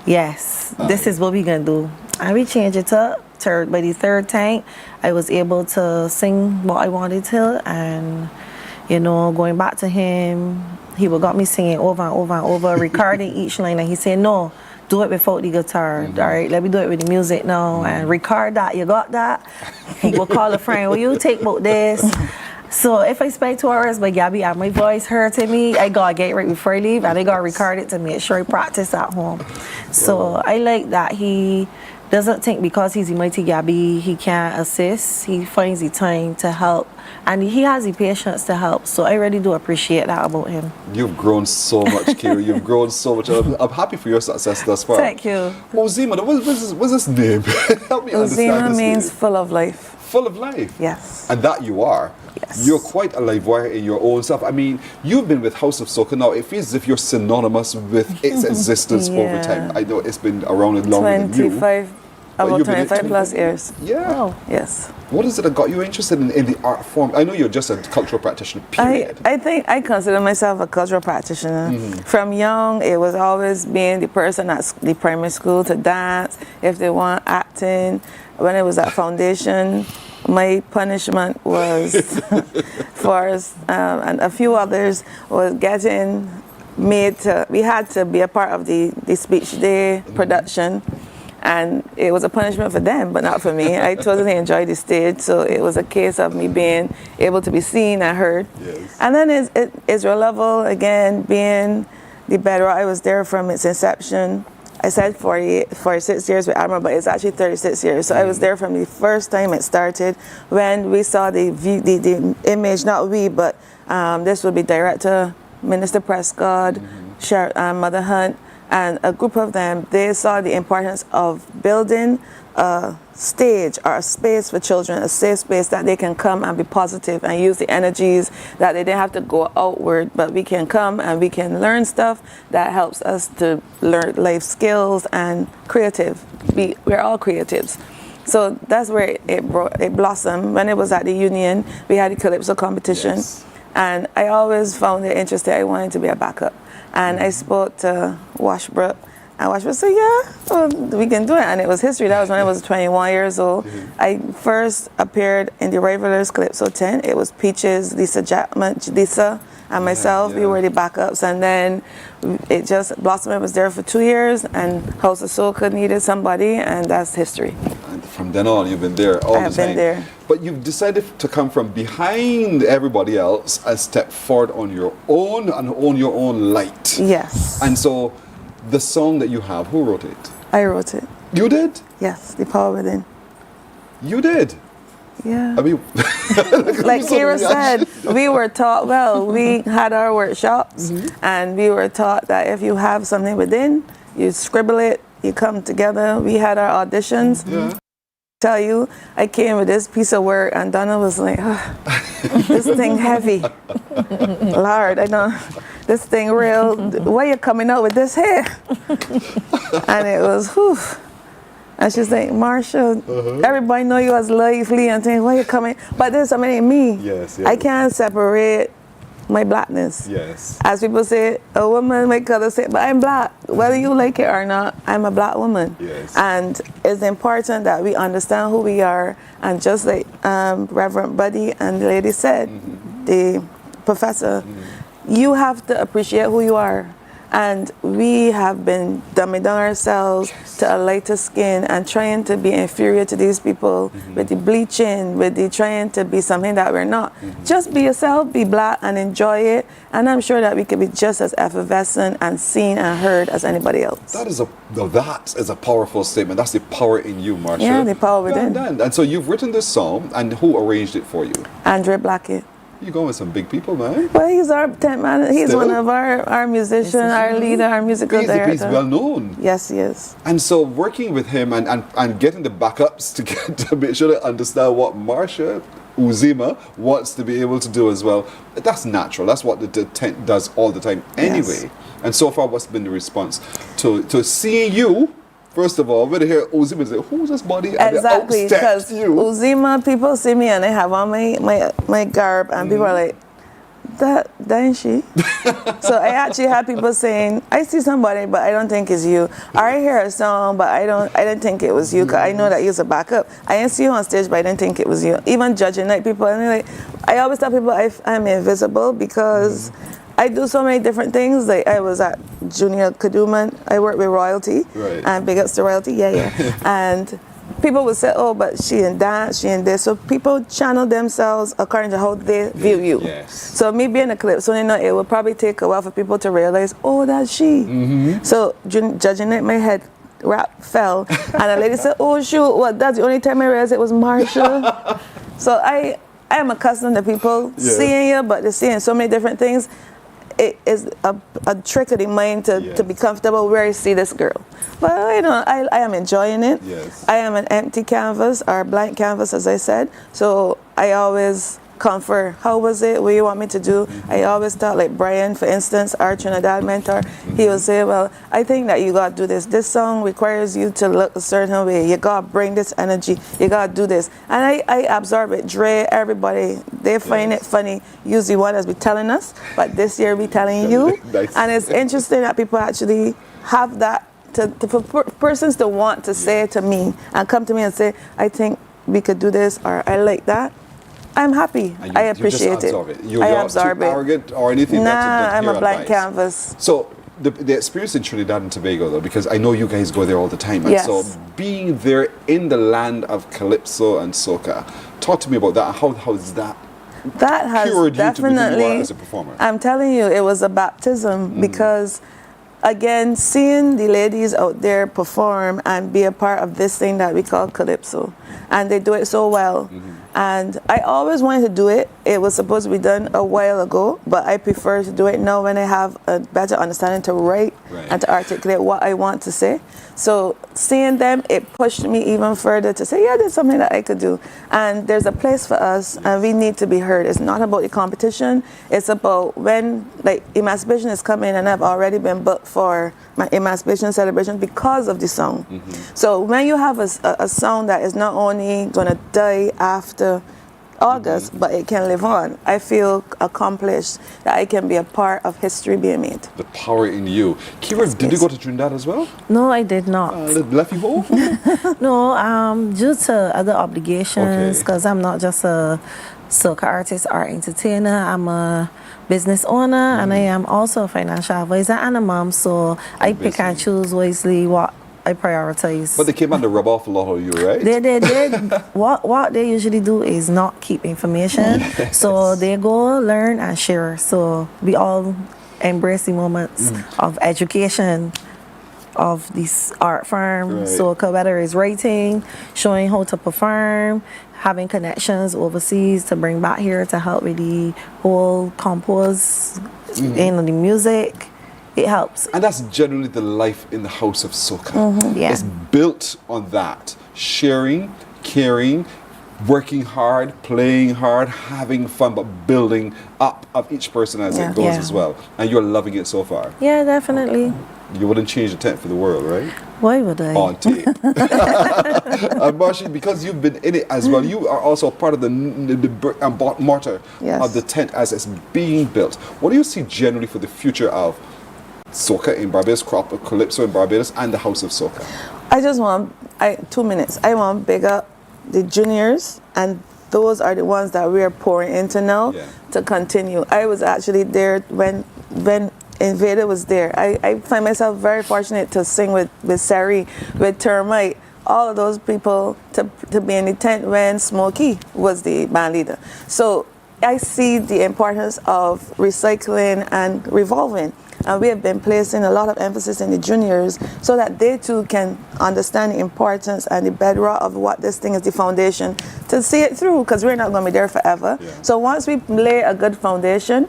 yes, this is what we're gonna do. And we changed it up. By the third tank, I was able to sing what I wanted to, and you know, going back to him, he would got me singing over and over and over, recording each line, and he said, no, do it without the guitar. All right, let me do it with the music now, and record that. You got that? He would call a friend, will you take about this? So if I spend 2 hours by Gabby and my voice hurting me, I gotta get right before I leave, and I gotta record it to make sure I practice at home. So I like that he doesn't think because he's a mighty Gabby he can't assist. He finds the time to help, and he has the patience to help. So I really do appreciate that about him. You've grown so much, Kiri. You've grown so much. I'm happy for your success thus far. Thank you. Ozima, what's this name? Help me understand Ozima this means name. full of life. Full of life? Yes. And that you are. Yes. You're quite a live wire in your own self. I mean, you've been with House of Soca now. It feels as if you're synonymous with its existence over time. I know it's been around it longer than you. About 25 plus years. Yeah. Oh, yes. What is it that got you interested in the art form? I know you're just a cultural practitioner, period. I think I consider myself a cultural practitioner. From young, it was always being the person at the primary school to dance, if they want acting. When I was at foundation, my punishment was for us and a few others was getting made to, we had to be a part of the speech day production. And it was a punishment for them, but not for me. I totally enjoyed the stage, so it was a case of me being able to be seen and heard. Yes. And then Israel Level, again, being the bedrock, I was there from its inception. I said 46 years with Admiral, but it's actually 36 years. So I was there from the first time it started, when we saw the image, not we, but this would be Director, Minister Prescott, Mother Hunt, and a group of them, they saw the importance of building a stage or a space for children, a safe space that they can come and be positive and use the energies that they didn't have to go outward, but we can come and we can learn stuff that helps us to learn life skills and creative. We're all creatives. So that's where it blossomed. When it was at the Union, we had the Calypso competition. Yes. And I always found it interesting. I wanted to be a backup. And I spoke to Washbrook, and Washbrook said, yeah, well, we can do it. And it was history. That was when I was 21 years old. I first appeared in the Rivalers Calypso 10. It was Peaches, Lisa, and myself. We were the backups. And then it just blossomed. It was there for 2 years, and House of Soca needed somebody, and that's history. And from then on, you've been there all the time. I have been there. But you've decided to come from behind everybody else and step forward on your own and own your own light. Yes. And so the song that you have, who wrote it? I wrote it. You did? Yes, The Power Within. You did? Yeah. I mean, like Kira said, we were taught, we had our workshops, and we were taught that if you have something within, you scribble it, you come together. We had our auditions. Yeah. Tell you, I came with this piece of work, and Donna was like, this thing heavy. Lord, I know, this thing real. Why you coming out with this here? And it was, whew. And she's like, Marsha, everybody know you as lively and things, why you coming? But there's something in me. Yes, yes. I can't separate my blackness. Yes. As people say, a woman may color say, but I'm black. Whether you like it or not, I'm a black woman. Yes. And it's important that we understand who we are. And just like Reverend Buddy and the lady said, the professor, you have to appreciate who you are. And we have been dumbing down ourselves to a lighter skin and trying to be inferior to these people with the bleaching, with the trying to be something that we're not. Just be yourself, be black, and enjoy it. And I'm sure that we could be just as effervescent and seen and heard as anybody else. That is a powerful statement. That's the power in you, Marsha. Yeah, the power within. And so you've written this song, and who arranged it for you? Andre Blackett. You're going with some big people, man. Well, he's our tent man. He's Still? one of our musicians, our leader, our musical director. He's well known. Yes, he is. And so working with him and getting the backups to get to make sure to understand what Marsha Uzima wants to be able to do as well. That's natural. That's what the tent does all the time anyway. Yes. And so far, what's been the response to seeing you? First of all, when they hear Uzima, say, who's this body? And Exactly, because Uzima, people see me and they have on my garb, and people are like, that ain't she. So I actually have people saying, I see somebody, but I don't think it's you. Or I hear a song, but I didn't think it was you, because I know that you're a backup. I didn't see you on stage, but I didn't think it was you. Even judging night people, and they're like, I always tell people I'm invisible because I do so many different things. Like I was at Junior Kaduman. I work with royalty, and big ups to royalty, and people would say, oh, but she in dance, she in this. So people channel themselves according to how they view you. So me being a Calypso, it will probably take a while for people to realize, oh, that's she. So judging it, my head wrap fell, and a lady said, oh shoot, what? That's the only time I realized it was Marsha. So I am accustomed to people seeing you, but they're seeing so many different things. It is a trick of the mind to be comfortable where I see this girl. But I am enjoying it. I am an empty canvas, or blank canvas, as I said. So I always come for, how was it? What do you want me to do? I always thought, like Brian, for instance, our Trinidad mentor, he would say, well, I think that you got to do this. This song requires you to look a certain way. You got to bring this energy. You got to do this. And I absorb it. Dre, everybody, they find it funny. Usually one has been telling us, but this year we telling you. And it's interesting that people actually have that, for persons to want to say to me and come to me and say, I think we could do this, or I like that. I'm happy. I appreciate it. You're I not absorb too it. arrogant or anything. Nah, I'm a blank canvas. So the experience in Trinidad and Tobago, though, because I know you guys go there all the time, and so being there in the land of Calypso and Soca, talk to me about that. How's that? That has cured definitely, you to who you are as a performer? I'm telling you, it was a baptism because, again, seeing the ladies out there perform and be a part of this thing that we call Calypso, and they do it so well. And I always wanted to do it. It was supposed to be done a while ago, but I prefer to do it now when I have a better understanding to write and to articulate what I want to say. So seeing them, it pushed me even further to say, yeah, there's something that I could do. And there's a place for us, and we need to be heard. It's not about the competition. It's about when, like, Emancipation is coming, and I've already been booked for my Emancipation celebration because of the song. So when you have a song that is not only going to die after August, but it can live on, I feel accomplished that I can be a part of history being made. The power in you. Kira, did you go to Trinidad as well? No, I did not. Left you home? No, due to other obligations, because I'm not just a soca artist or entertainer, I'm a business owner, and I am also a financial advisor and a mom, so I pick and choose wisely what I prioritize. But they came on to rub off a lot of you, right? They did. What they usually do is not keep information. So they go learn and share. So we all embrace the moments of education of this art form. So whether it's writing, showing how to perform, having connections overseas to bring back here to help with the whole compose in the music. It helps. And that's generally the life in the house of Soca. It's built on that. Sharing, caring, working hard, playing hard, having fun, but building up of each person as it goes as well. And you're loving it so far. Yeah, definitely. You wouldn't change the tent for the world, right? Why would I? Auntie. And Marcia, because you've been in it as well, you are also part of the mortar of the tent as it's being built. What do you see generally for the future of Soca in Barbados, crop of Calypso in Barbados, and the House of Soca? I just want, 2 minutes. I want to big up the juniors, and those are the ones that we are pouring into now to continue. I was actually there when Invader was there. I find myself very fortunate to sing with Sari, with Termite, all of those people to be in the tent when Smokey was the band leader. So I see the importance of recycling and revolving. And we have been placing a lot of emphasis in the juniors so that they too can understand the importance and the bedrock of what this thing is, the foundation, to see it through, because we're not going to be there forever. So once we lay a good foundation,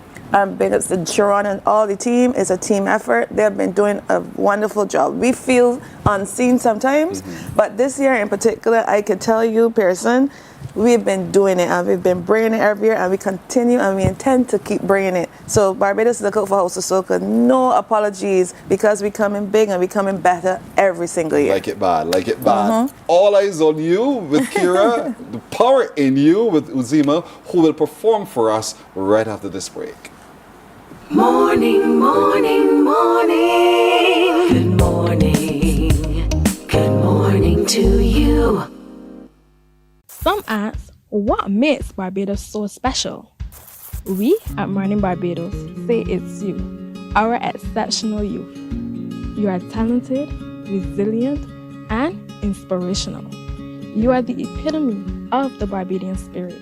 big ups to Sharon and all the team. It's a team effort. They've been doing a wonderful job. We feel unseen sometimes, but this year in particular, I can tell you, Pearson, we've been doing it, and we've been bringing it every year, and we continue, and we intend to keep bringing it. So Barbados Lookout for House of Soca, no apologies, because we're coming big and we're coming better every single year. Like it bad, like it bad. All eyes on you with Kira, the power in you with Uzima, who will perform for us right after this break. Morning, morning, morning. Good morning. Good morning to you. Some ask, what makes Barbados so special? We at Mornin Barbados say it's you, our exceptional youth. You are talented, resilient, and inspirational. You are the epitome of the Barbadian spirit,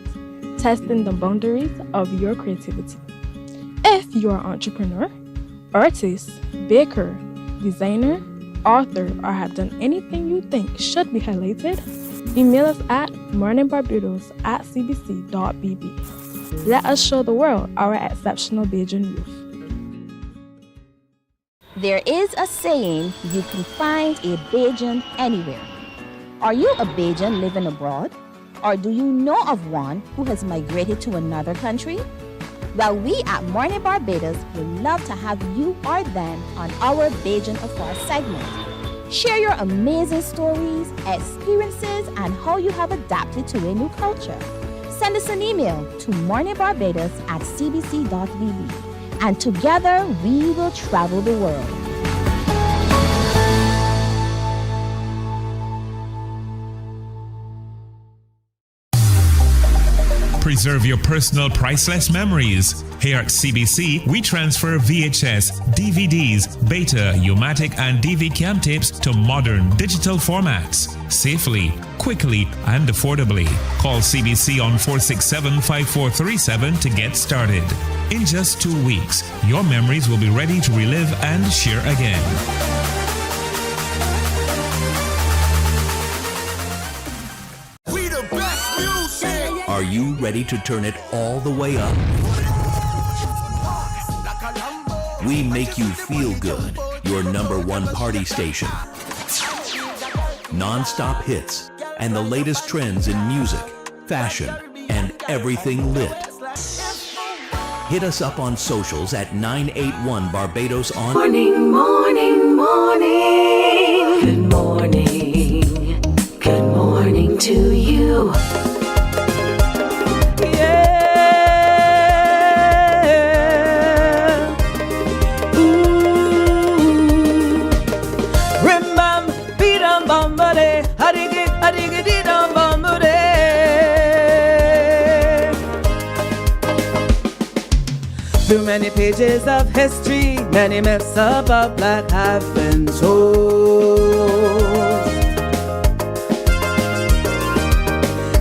testing the boundaries of your creativity. If you are an entrepreneur, artist, baker, designer, author, or have done anything you think should be highlighted, email us at morninbarbados@cbc.bb. Let us show the world our exceptional Bajan youth. There is a saying, you can find a Bajan anywhere. Are you a Bajan living abroad? Or do you know of one who has migrated to another country? Well, we at Mornin Barbados would love to have you or them on our Bajan Afar segment. Share your amazing stories, experiences, and how you have adapted to a new culture. Send us an email to morninbarbados@cbc.bb, and together we will travel the world. Preserve your personal priceless memories. Here at CBC, we transfer VHS, DVDs, Beta, U-matic, and DV cam tapes to modern digital formats. Safely, quickly, and affordably. Call CBC on 467-5437 to get started. In just 2 weeks, your memories will be ready to relive and share again. Are you ready to turn it all the way up? We make you feel good, your #1 party station. Non-stop hits and the latest trends in music, fashion, and everything lit. Hit us up on socials at 981 Barbados on Morning, morning, morning. Good morning. Good morning to you. Through many pages of history, many myths about black have been told.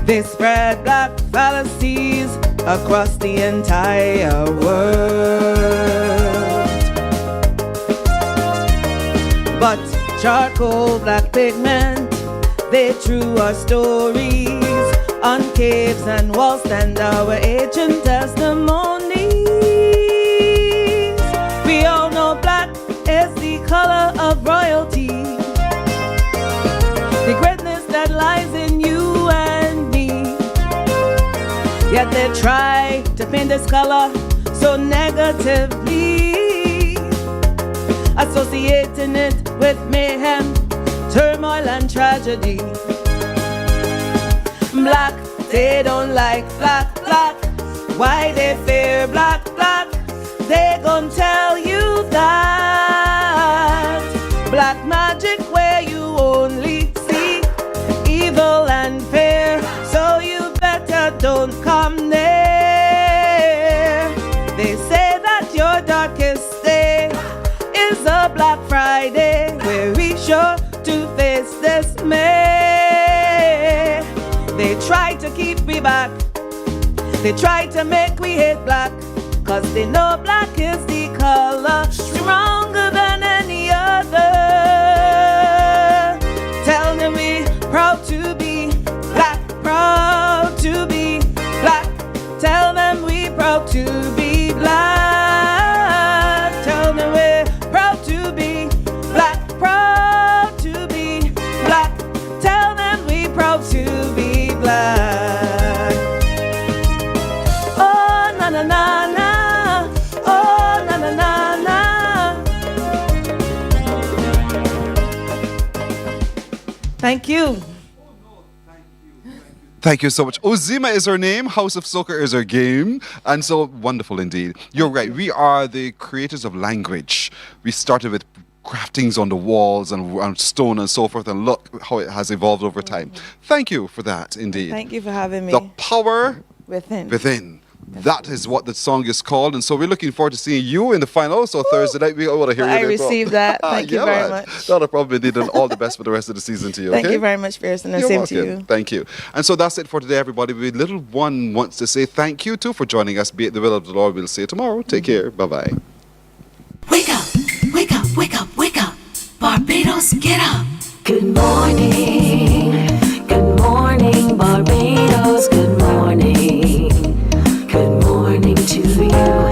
They spread black fallacies across the entire world. But charcoal black pigment, they drew our stories on caves and walls, stand our ancient testimony. We all know black is the color of royalty, the greatness that lies in you and me. Yet they try to paint this color so negatively, associating it with mayhem, turmoil and tragedy. Black, they don't like black, black. Why they fear black, black? They gon' tell you that black magic where you only see evil and fear, so you better don't come near. They say that your darkest day is a Black Friday, where we sure to face dismay. They try to keep me back, they try to make we hate black, 'cause they know black is the color stronger than any other. Tell them we proud to be black, proud to be black. Tell them we proud to be black. Tell them we're proud to be black, proud to be black. Tell them we proud to be black. Oh na na na na, oh na na na na. Thank you. Thank you so much. Ozima is her name, House of Soca is her game, and so wonderful indeed. You're right, we are the creators of language. We started with craftings on the walls and on stone and so forth, and look how it has evolved over time. Thank you for that indeed. Thank you for having me. The power Within. within. That is what the song is called, and so we're looking forward to seeing you in the final. So Thursday night, we want to hear you. I received that. Thank you very much. Not a problem indeed, and all the best for the rest of the season to you. Thank okay? you very much, Pearson, and You're same welcome. to you. Thank you. And so that's it for today, everybody. We little one wants to say thank you too for joining us. Be it the will of the Lord, we'll see you tomorrow. Take care. Bye bye. Wake up, wake up, wake up, wake up. Barbados, get up. Good morning. Good morning, Barbados. Good morning. Good morning to you.